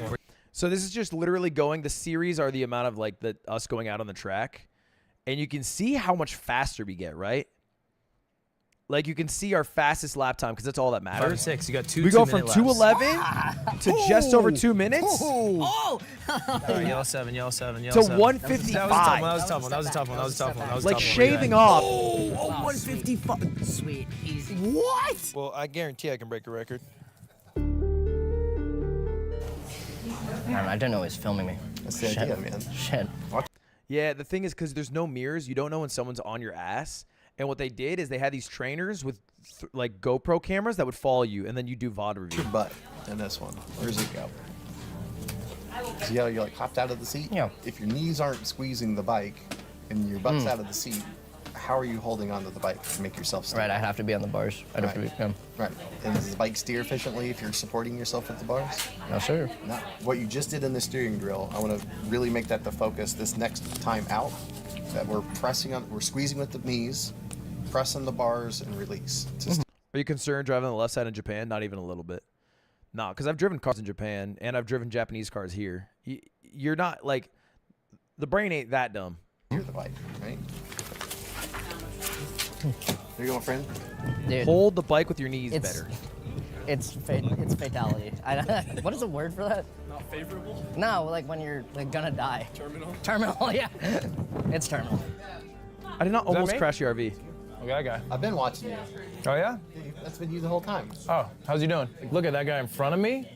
C: one.
A: So this is just literally going, the series are the amount of like us going out on the track. And you can see how much faster we get, right? Like you can see our fastest lap time because that's all that
C: 5 and
A: matters.
C: 6. You got 2
A: We go from
C: 2-minute laps.
A: 2:11 to just over 2 minutes
E: Oh!
C: All right, yellow 7.
A: to 155.
C: That was a tough one.
A: Like shaving off.
E: Oh, 155. Sweet, easy. What?
C: Well, I guarantee I can break a record.
E: I didn't know he was filming me.
F: That's the idea, man.
E: Shit.
A: Yeah, the thing is because there's no mirrors, you don't know when someone's on your ass. And what they did is they had these trainers with like GoPro cameras that would follow you, and then you do VOD review.
F: Your butt in this one. Where's it go? See how you like hopped out of the seat?
E: Yeah.
F: If your knees aren't squeezing the bike and your butt's out of the seat, how are you holding onto the bike to make yourself steer?
E: Right, I'd have to be on the bars. I'd have to be, yeah.
F: Right. And does the bike steer efficiently if you're supporting yourself with the bars?
E: No, sir.
F: No. What you just did in the steering drill, I want to really make that the focus this next time out. That we're squeezing with the knees, pressing the bars, and release.
A: Are you concerned driving on the left side in Japan? Not even a little bit. No, because I've driven cars in Japan, and I've driven Japanese cars here. You're not, like, the brain ain't that dumb.
F: Steer the bike, right? There you go, my friend.
E: Dude,
A: Hold the bike with your knees
E: it's
A: better.
E: it's fatality. What is the word for that?
N: Not favorable?
E: No, like when you're like gonna die.
N: Terminal?
E: Terminal, yeah. It's terminal.
A: I did not
C: that
A: almost
C: me?
A: crash the RV.
C: Look at that guy.
F: I've been watching you.
C: Oh, yeah?
F: That's been you the whole time.
C: Oh, how's he doing? Look at that guy in front of me.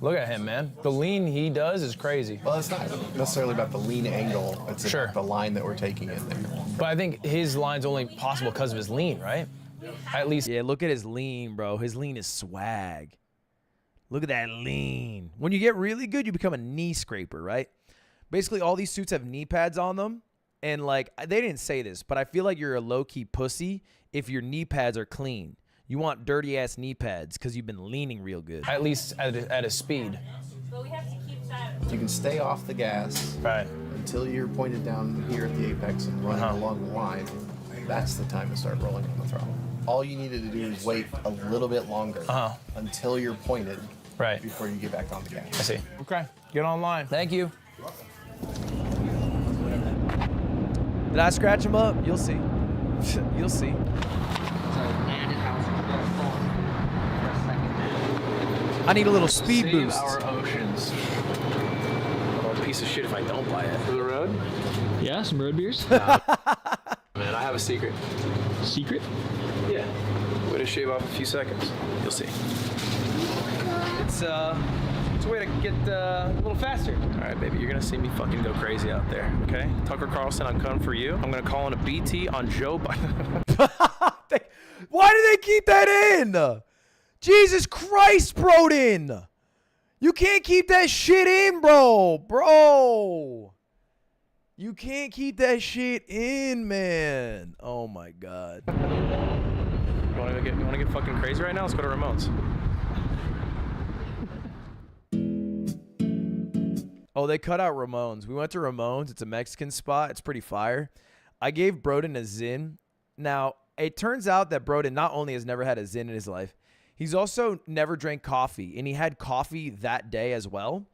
C: Look at him, man. The lean he does is crazy.
F: Well, it's not necessarily about the lean angle. It's
C: Sure.
F: about the line that we're taking in there.
C: But I think his line's only possible because of his lean, right? At least.
A: Yeah, look at his lean, bro. His lean is swag. Look at that lean. When you get really good, you become a knee scraper, right? Basically, all these suits have knee pads on them. And, like, they didn't say this, but I feel like you're a low-key pussy if your knee pads are clean. You want dirty-ass knee pads because you've been leaning real good.
C: At least at a speed.
I: But we have to keep that.
F: You can stay off the gas until you're pointed down here at the apex and running along the line. That's the time to start rolling on the throttle. All you needed to do is wait a little bit longer until you're pointed before you get back on the gas.
C: I see. Okay, get online. Thank you.
A: Did I scratch him up? You'll see. You'll see. I need a little speed boost.
C: Save our oceans. Oh, piece of shit if I don't buy it. For the road?
N: Yeah, some road beers.
C: Man, I have a secret.
N: Secret?
C: Yeah. Way to shave off a few seconds. You'll see. It's a way to get a little faster. All right, baby, you're gonna see me fucking go crazy out there, okay? Tucker Carlson, I'm coming for you. I'm gonna call in a BT on Joe Biden.
A: Why do they keep that in? Jesus Christ, Broden. You can't keep that shit in, bro. Bro. You can't keep that shit in, man. Oh, my God.
C: You wanna get fucking crazy right now? Let's go to Ramones.
A: Oh, they cut out Ramones. We went to Ramones. It's a Mexican spot. It's pretty fire. I gave Broden a Zin. Now, it turns out that Broden not only has never had a Zin in his life, he's also never drank coffee, and he had coffee that day as well.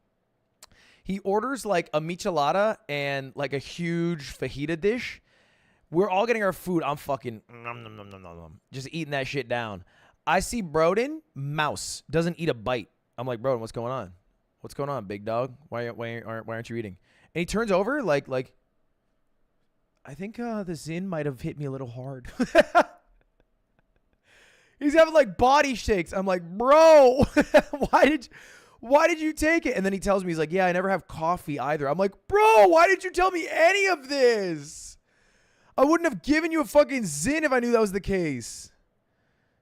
A: He orders like a michelada and like a huge fajita dish. We're all getting our food. I'm fucking just eating that shit down. I see Broden, mouse, doesn't eat a bite. I'm like, Broden, what's going on? What's going on, big dog? Why aren't you eating? And he turns over like I think the Zin might have hit me a little hard. He's having like body shakes. I'm like, bro, why did you take it? And then he tells me, he's like, yeah, I never have coffee either. I'm like, bro, why did you tell me any of this? I wouldn't have given you a fucking Zin if I knew that was the case.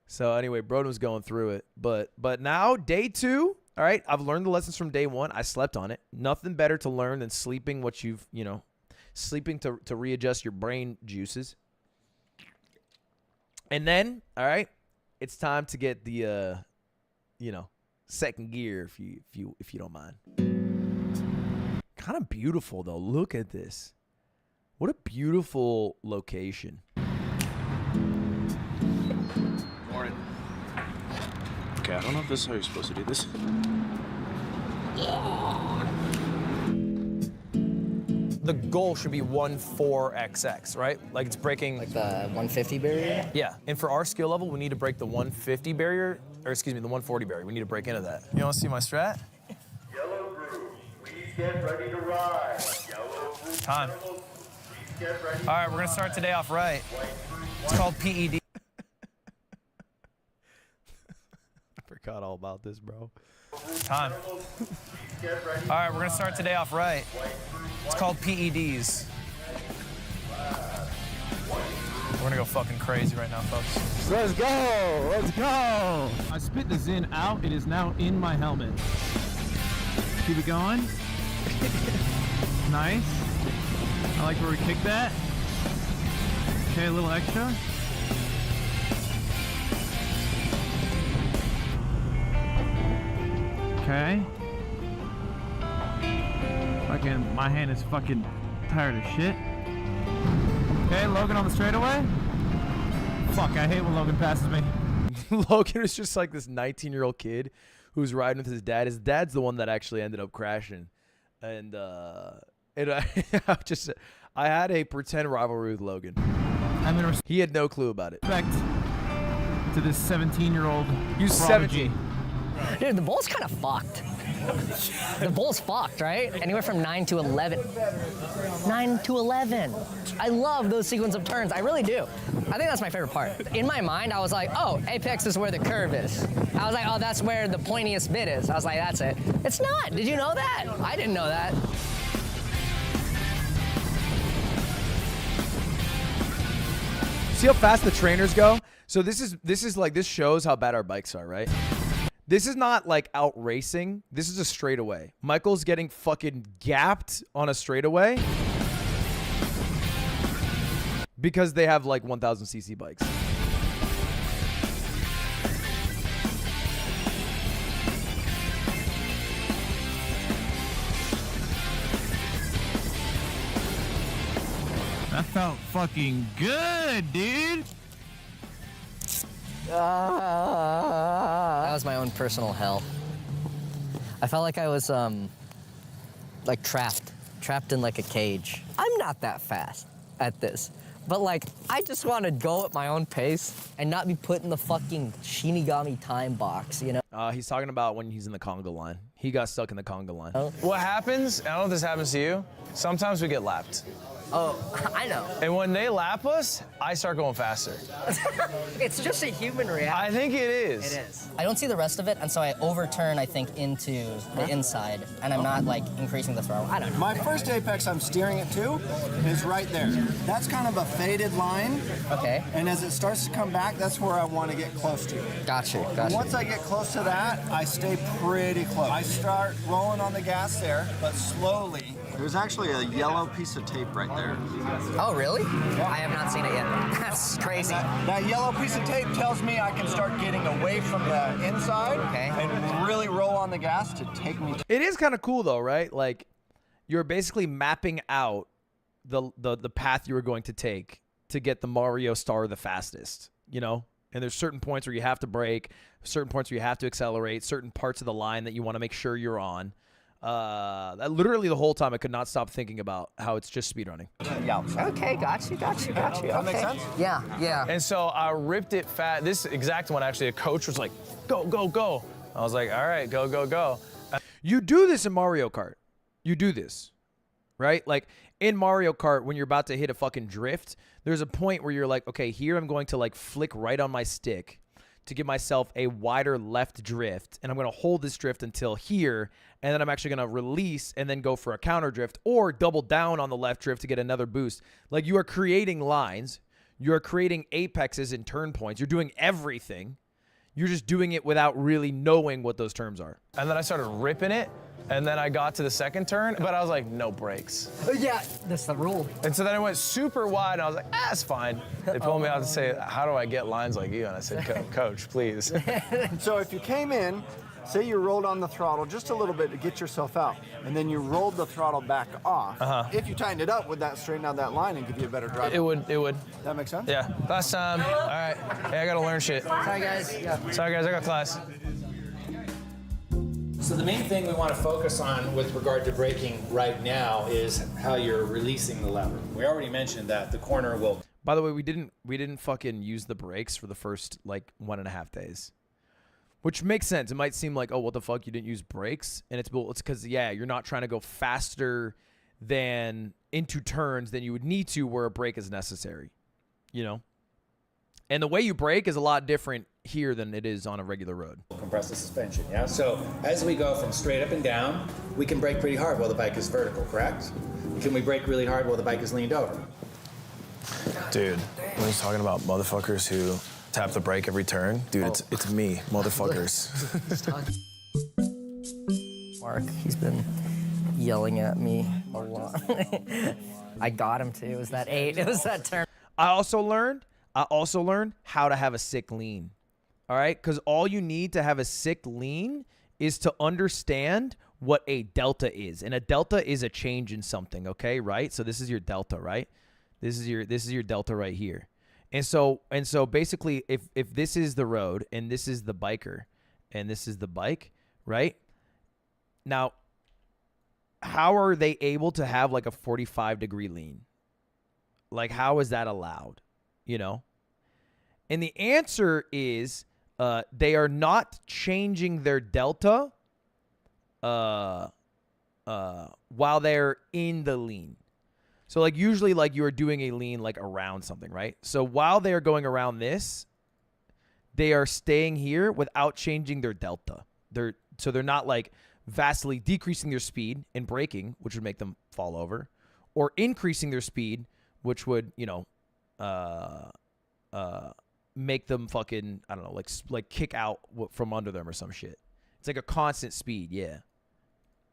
A: So anyway, Broden was going through it. But now, day 2, all right, I've learned the lessons from day 1. I slept on it. Nothing better to learn than sleeping what you've, sleeping to readjust your brain juices. And then, all right, it's time to get the, second gear if you don't mind. Kind of beautiful though. Look at this. What a beautiful location.
O: Morning. Okay, I don't know if this is how you're supposed to do this.
C: The goal should be 1.4xx, right? Like it's breaking...
E: Like the 150 barrier?
C: Yeah, and for our skill level, we need to break the 150 barrier, or excuse me, the 140 barrier. We need to break into that. You wanna see my strat?
G: Yellow group, please get ready to ride. Yellow group.
C: Time.
G: Please get ready.
C: All right, we're gonna start today off right. It's called PED.
A: I forgot all about this, bro.
C: Time. All right, we're gonna start today off right. It's called PEDs. We're gonna go fucking crazy right now, folks.
N: Let's go! Let's go! I spit the Zin out. It is now in my helmet. Keep it going. Nice. I like where we kicked that. Okay, a little extra. Okay. Fucking, my hand is fucking tired of shit. Okay, Logan on the straightaway. Fuck, I hate when Logan passes me.
A: Logan is just like this 19-year-old kid who's riding with his dad. His dad's the one that actually ended up crashing. And I I had a pretend rivalry with Logan.
N: I'm gonna
A: He had no clue about it.
N: respect to this 17-year-old.
A: You 17.
E: Dude, the bowl's kind of fucked. The bowl's fucked, right? Anywhere from 9 to 11. 9 to 11. I love those sequence of turns. I really do. I think that's my favorite part. In my mind, I was like, oh, apex is where the curve is. I was like, oh, that's where the pointiest bit is. I was like, that's it. It's not. Did you know that? I didn't know that.
A: See how fast the trainers go? So this is like, this shows how bad our bikes are, right? This is not like out racing. This is a straightaway. Michael's getting fucking gapped on a straightaway because they have like 1000cc bikes.
N: That felt fucking good, dude.
E: That was my own personal hell. I felt like I was, like trapped in like a cage. I'm not that fast at this, but like, I just want to go at my own pace and not be put in the fucking Shinigami time box, you know?
A: He's talking about when he's in the conga line. He got stuck in the conga line.
C: What happens, I don't know if this happens to you, sometimes we get lapped.
E: Oh, I know.
C: And when they lap us, I start going faster.
E: It's just a human reaction.
C: I think it is.
E: It is. I don't see the rest of it, and so I overturn, I think, into the inside, and I'm not, like, increasing the throttle. I don't know.
M: My first apex I'm steering it to is right there. That's kind of a faded line.
E: Okay.
M: And as it starts to come back, that's where I want to get close to.
E: Gotcha.
M: Once I get close to that, I stay pretty close. I start rolling on the gas there, but slowly. There's actually a yellow piece of tape right there.
E: Oh, really? Yeah. I have not seen it yet. That's crazy.
M: That yellow piece of tape tells me I can start getting away from the inside and really roll on the gas to take me.
A: It is kind of cool though, right? Like, you're basically mapping out the path you were going to take to get the Mario star the fastest, you know? And there's certain points where you have to brake, certain points where you have to accelerate, certain parts of the line that you want to make sure you're on. Literally the whole time I could not stop thinking about how it's just speedrunning.
M: Yeah.
E: Okay, got you.
M: That makes sense?
E: Yeah.
C: And so I ripped it fat. This exact one, actually, a coach was like, go, go, go. I was like, all right, go, go, go.
A: You do this in Mario Kart. You do this, right? Like in Mario Kart, when you're about to hit a fucking drift, there's a point where you're like, okay, here I'm going to like flick right on my stick to give myself a wider left drift, and I'm going to hold this drift until here, and then I'm actually going to release and then go for a counter drift or double down on the left drift to get another boost. Like, you are creating lines, you are creating apexes and turn points, you're doing everything. You're just doing it without really knowing what those terms are.
C: And then I started ripping it, and then I got to the second turn, but I was like, no brakes.
E: Yeah, that's the rule.
C: And so then I went super wide, and I was like, it's fine. They pulled me out to say, how do I get lines like you? And I said, Coach, please.
M: So if you came in, say you rolled on the throttle just a little bit to get yourself out, and then you rolled the throttle back off. If you tightened it up, would that straighten out that line and give you a better drive?
C: It would.
M: That makes sense?
C: Yeah. Last time. All right. Hey, I got to learn shit.
E: Sorry, guys.
C: Sorry, guys. I got class.
D: So the main thing we want to focus on with regard to braking right now is how you're releasing the lever. We already mentioned that the corner will.
A: By the way, we didn't fucking use the brakes for the first like 1.5 days. Which makes sense. It might seem like, oh, what the fuck, you didn't use brakes? And it's because, yeah, you're not trying to go faster than into turns than you would need to where a brake is necessary, you know? And the way you brake is a lot different here than it is on a regular road.
D: Compress the suspension, yeah? So as we go from straight up and down, we can brake pretty hard while the bike is vertical, correct? Can we brake really hard while the bike is leaned over?
C: Dude, when he's talking about motherfuckers who tap the brake every turn, dude, it's me, motherfuckers.
E: Mark, he's been yelling at me a lot. I got him too. It was that 8. It was that turn.
A: I also learned how to have a sick lean. All right? Because all you need to have a sick lean is to understand what a delta is. And a delta is a change in something, okay? Right? So this is your delta, right? This is your delta right here. And so basically if this is the road and this is the biker and this is the bike, right? Now, how are they able to have like a 45-degree lean? Like, how is that allowed? You know? And the answer is they are not changing their delta while they're in the lean. So, like, usually, like, you are doing a lean, like, around something, right? So while they are going around this, they are staying here without changing their delta. So they're not, like, vastly decreasing their speed and braking, which would make them fall over, or increasing their speed, which would, you know, make them fucking, I don't know, like kick out from under them or some shit. It's like a constant speed, yeah.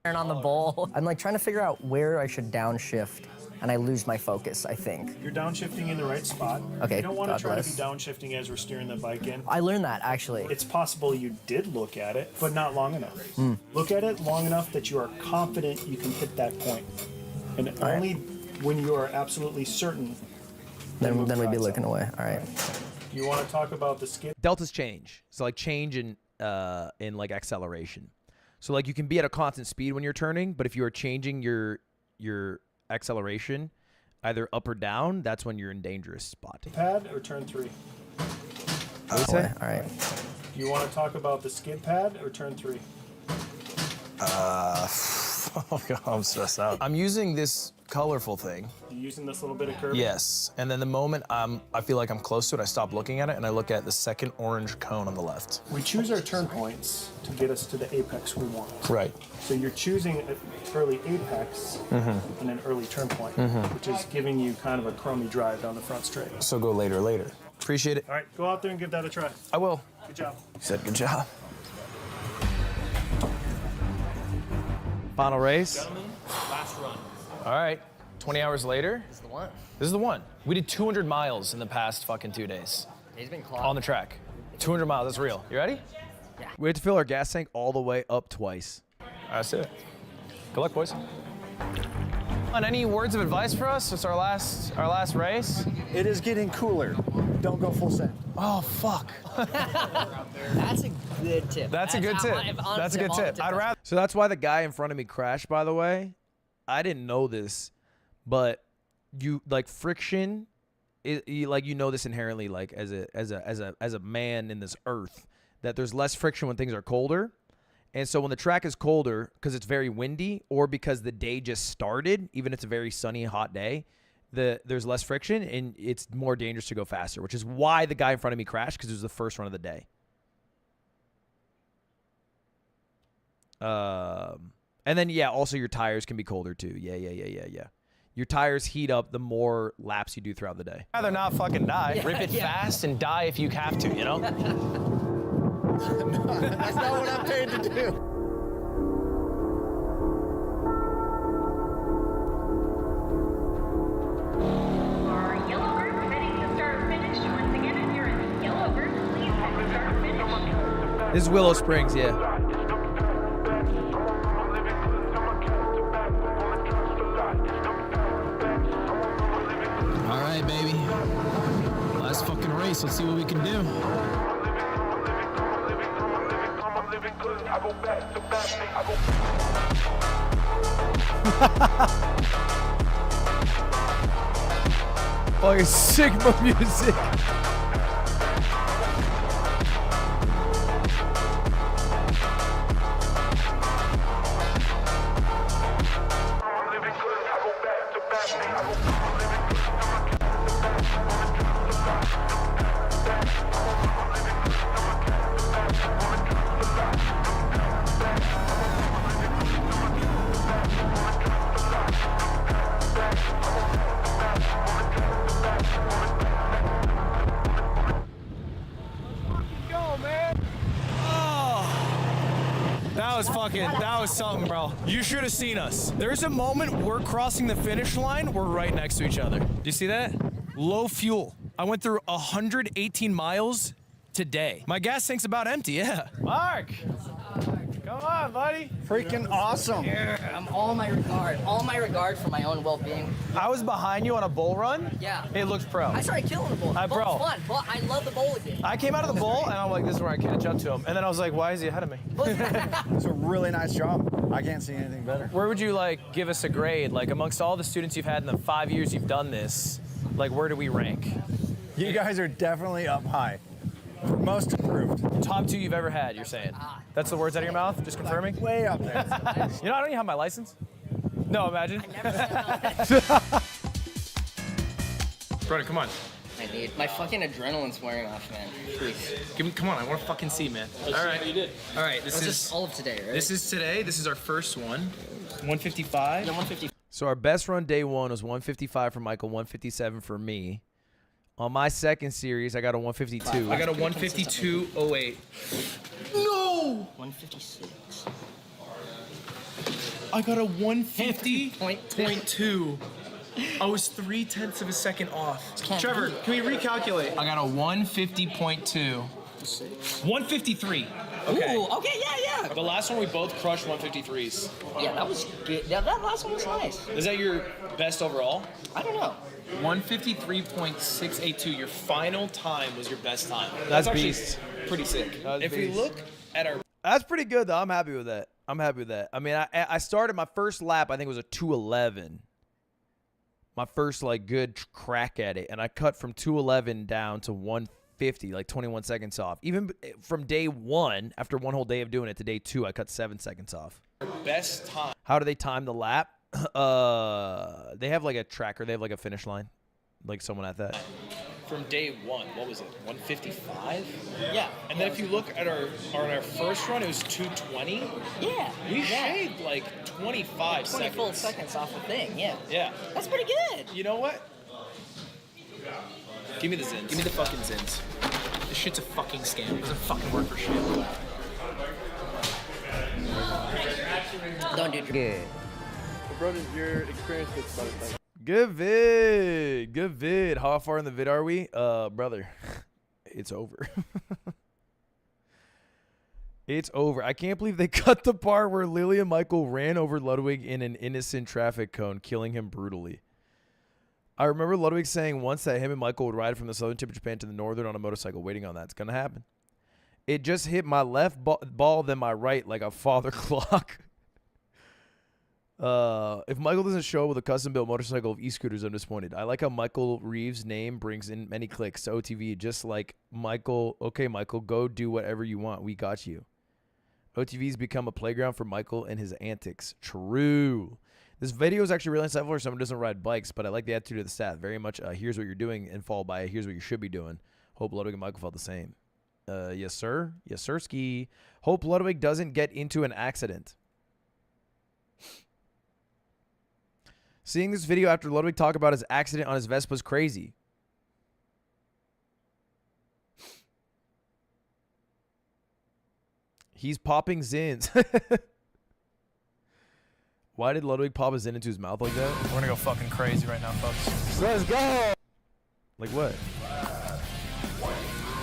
E: Turn on the bowl. I'm like trying to figure out where I should downshift, and I lose my focus, I think.
P: You're downshifting in the right spot.
E: Okay,
P: You don't want
E: God
P: to try
E: bless.
P: to be downshifting as we're steering the bike in.
E: I learned that, actually.
P: It's possible you did look at it, but not long enough. Look at it long enough that you are confident you can hit that point. And only when you are absolutely certain.
E: Then we'd be looking away. All right.
P: You want to talk about the skid?
A: Deltas change. So, like, change in like acceleration. So, like, you can be at a constant speed when you're turning, but if you are changing your acceleration either up or down, that's when you're in dangerous spot.
P: Pad or turn 3?
A: What do you say?
E: All right.
P: You want to talk about the skid pad or turn 3?
C: Oh God, I'm stressed out. I'm using this colorful thing.
P: You using this little bit of curve?
C: Yes, and then the moment I feel like I'm close to it, I stop looking at it and I look at the second orange cone on the left.
P: We choose our turn points to get us to the apex we want.
C: Right.
P: So you're choosing an early apex and an early turn point, which is giving you kind of a chromy drive down the front straight.
C: So go later. Appreciate it.
P: All right, go out there and give that a try.
C: I will.
P: Good job.
C: You said good job.
A: Final race.
J: Gentlemen, last run.
C: All right, 20 hours later.
E: This is the one.
C: This is the one. We did 200 miles in the past fucking 2 days.
E: He's been clocked.
C: On the track. 200 miles, that's real. You ready?
E: Yeah.
A: We have to fill our gas tank all the way up twice.
C: That's it. Good luck, boys. And any words of advice for us? It's our last race.
M: It is getting cooler. Don't go full send.
C: Oh fuck.
E: That's a good tip.
C: That's a good tip. That's a good tip. I'd rather.
A: So that's why the guy in front of me crashed, by the way. I didn't know this, but you like friction, like you know this inherently, like as a man in this earth, that there's less friction when things are colder. And so when the track is colder, because it's very windy, or because the day just started, even if it's a very sunny, hot day, there's less friction, and it's more dangerous to go faster, which is why the guy in front of me crashed, because it was the first run of the day. And then, yeah, also your tires can be colder, too. Yeah. Your tires heat up the more laps you do throughout the day.
C: I'd rather not fucking die. Rip it fast and die if you have to, you know?
M: That's not what I'm paid to do.
I: Our yellow group heading to start finish. Once again, if you're in the yellow group, please head to start finish.
A: This is Willow Springs, yeah.
N: All right, baby. Last fucking race. Let's see what we can do.
A: Fucking Sigma music.
C: That was something, bro. You should have seen us. There's a moment we're crossing the finish line, we're right next to each other. Do you see that? Low fuel. I went through 118 miles today. My gas tank's about empty, yeah. Mark! Come on, buddy.
M: Freaking awesome.
E: I'm all my regard for my own well-being.
C: I was behind you on a bull run.
E: Yeah.
C: It looks pro.
E: I started killing the bull.
C: Bro.
E: Bull's fun, but I love the bowl again.
C: I came out of the bowl and I'm like, this is where I catch up to him. And then I was like, why is he ahead of me?
M: It's a really nice job. I can't see anything better.
C: Where would you like give us a grade? Like amongst all the students you've had in the 5 years you've done this, like where do we rank?
M: You guys are definitely up high. Most improved.
C: Top 2 you've ever had, you're saying? That's the words out of your mouth? Just confirming?
M: Way up there.
C: You know, I don't even have my license. No, imagine. Brother, come on.
E: I need my fucking adrenaline's wearing off, man. Please.
C: Give me, come on, I want to fucking see, man. All right.
J: What you did.
C: All right, this is
E: just all of today, right?
C: This is today. This is our first one. 155.
E: Yeah, 150.
A: So our best run day 1 was 155 for Michael, 157 for me. On my second series, I got a 152.
C: I got a 152.08. No!
E: 156.
C: I got a 150.2. I was 0.3 of a second off. Trevor, can we recalculate? I got a 150.2. 153. Okay.
E: Ooh, okay, yeah.
C: The last one we both crushed 153s.
E: Yeah, that was good. Yeah, that last one was nice.
C: Is that your best overall?
E: I don't know.
C: 153.682. Your final time was your best time.
A: That's
C: actually
A: beast.
C: Pretty sick.
A: That's
C: If
A: beast.
C: we look at our
A: That's pretty good, though. I'm happy with that. I mean, I started my first lap, I think it was a 211. My first, like, good crack at it. And I cut from 211 down to 150, like 21 seconds off. Even from day 1, after one whole day of doing it, to day 2, I cut 7 seconds off.
C: best time.
A: How do they time the lap? They have, like, a tracker. They have, like, a finish line. Like, someone at that.
C: From day 1, what was it? 155?
E: Yeah.
C: And then if you look at our first run, it was 220.
E: Yeah.
C: We shaved like 25
E: 20 full seconds off the thing, yeah.
C: Yeah.
E: That's pretty good.
C: You know what? Give me the Zins. Give me the fucking Zins. This shit's a fucking scam. It doesn't fucking work for shit.
E: Don't do good.
F: What is your experience with Spotify?
A: Good vid. How far in the vid are we? Brother, it's over. It's over. I can't believe they cut the part where Lily and Michael ran over Ludwig in an innocent traffic cone, killing him brutally. I remember Ludwig saying once that him and Michael would ride from the southern tip of Japan to the northern on a motorcycle, waiting on that. It's going to happen. It just hit my left ball, then my right like a father clock. If Michael doesn't show up with a custom-built motorcycle of e-scooters, I'm disappointed. I like how Michael Reeves' name brings in many clicks to OTV, just like Michael. Okay, Michael, go do whatever you want. We got you. OTV's become a playground for Michael and his antics. True. This video is actually really insightful for someone who doesn't ride bikes, but I like the attitude of the staff. Very much, here's what you're doing, and followed by, here's what you should be doing. Hope Ludwig and Michael felt the same. Yes, sir. Yes, sir, ski. Hope Ludwig doesn't get into an accident. Seeing this video after Ludwig talk about his accident on his Vespa is crazy. He's popping Zins. Why did Ludwig pop a Zin into his mouth like that?
C: We're gonna go fucking crazy right now, folks.
A: Let's go! Like what?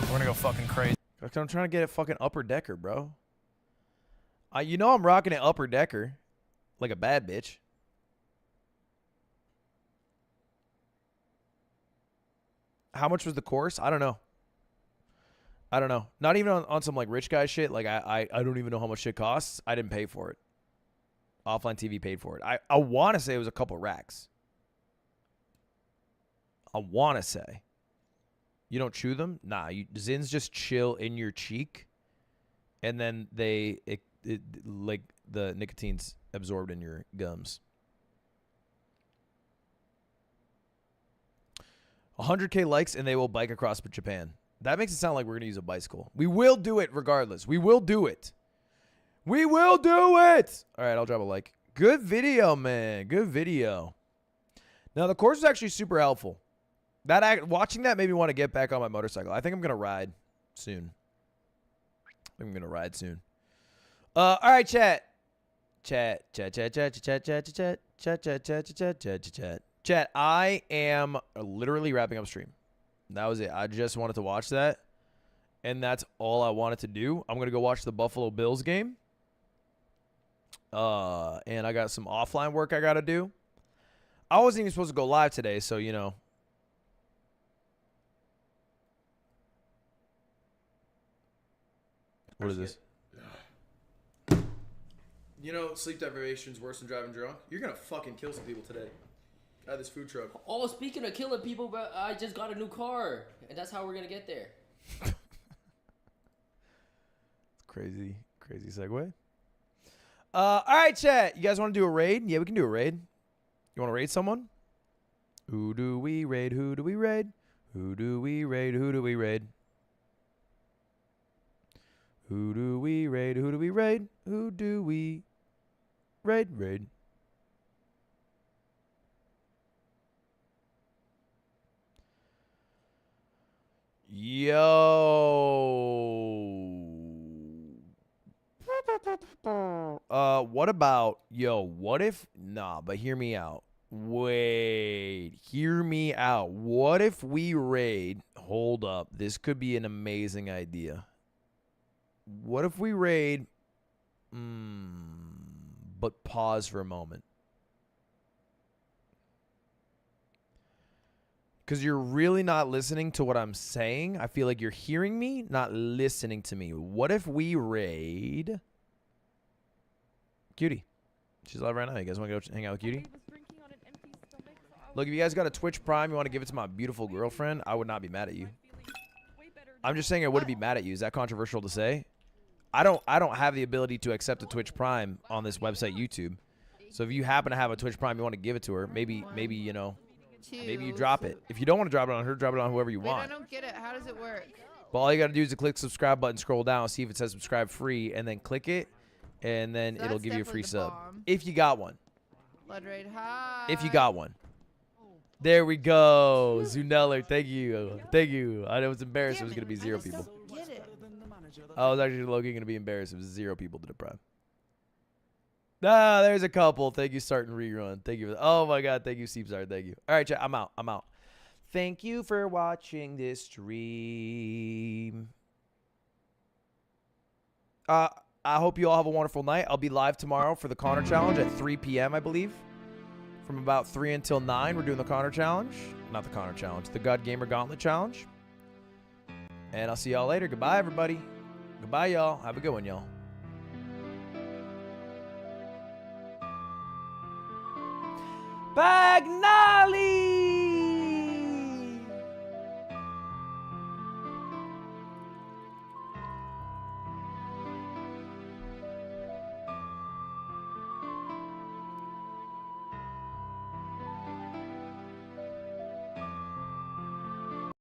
C: We're gonna go fucking crazy.
A: I'm trying to get a fucking upper decker, bro. You know I'm rocking an upper decker. Like a bad bitch. How much was the course? I don't know. Not even on some like rich guy shit. Like I don't even know how much shit costs. I didn't pay for it. Offline TV paid for it. I want to say it was a couple racks. I want to say. You don't chew them? Nah, Zins just chill in your cheek. And then like the nicotine's absorbed in your gums. 100K likes and they will bike across Japan. That makes it sound like we're going to use a bicycle. We will do it regardless. We will do it. We will do it. All right, I'll drop a like. Good video, man. Good video. Now, the course was actually super helpful. Watching that made me want to get back on my motorcycle. I think I'm going to ride soon. All right, chat. Chat, I am literally wrapping up stream. That was it. I just wanted to watch that. And that's all I wanted to do. I'm going to go watch the Buffalo Bills game. And I got some offline work I got to do. I wasn't even supposed to go live today, so, you know. What is this? You know, sleep deprivation is worse than driving drunk. You're gonna fucking kill some people today. At this food truck.
Q: Oh, speaking of killing people, bro, I just got a new car, and that's how we're gonna get there.
A: Crazy segue. All right, chat. You guys want to do a raid? Yeah, we can do a raid. You want to raid someone? Who do we raid? Who do we raid? Who do we raid? Who do we raid? Who do we raid? Who do we raid? Who do we raid? Raid. What about, what if, but hear me out. Wait, hear me out. What if we raid, hold up, this could be an amazing idea. What if we raid, but pause for a moment. Because you're really not listening to what I'm saying. I feel like you're hearing me, not listening to me. What if we raid Cutie? She's live right now. You guys want to go hang out with Cutie? Look, if you guys got a Twitch Prime, you want to give it to my beautiful girlfriend, I would not be mad at you. I'm just saying I wouldn't be mad at you. Is that controversial to say? I don't have the ability to accept a Twitch Prime on this website, YouTube. So if you happen to have a Twitch Prime, you want to give it to her, maybe you know, maybe you drop it. If you don't want to drop it on her, drop it on whoever you want.
B: I don't get it. How does it work?
A: But all you got to do is to click subscribe button, scroll down, see if it says subscribe free, and then click it, and then it'll give you a free sub. If you got one.
B: Blood raid high.
A: If you got one. There we go. Zuneller, thank you. Thank you. I was embarrassed it was going to be 0 people. I was actually low-key going to be embarrassed. It was 0 people to the Prime. Ah, there's a couple. Thank you, starting rerun. Thank you. Oh, my God. Thank you, Seepsar. Thank you. All right, chat. I'm out. Thank you for watching this stream. I hope you all have a wonderful night. I'll be live tomorrow for the Connor Challenge at 3 p.m., I believe. From about 3 until 9, we're doing the Connor Challenge. Not the Connor Challenge. The God Gamer Gauntlet Challenge. And I'll see y'all later. Goodbye, everybody. Goodbye, y'all. Have a good one, y'all. Bagnali!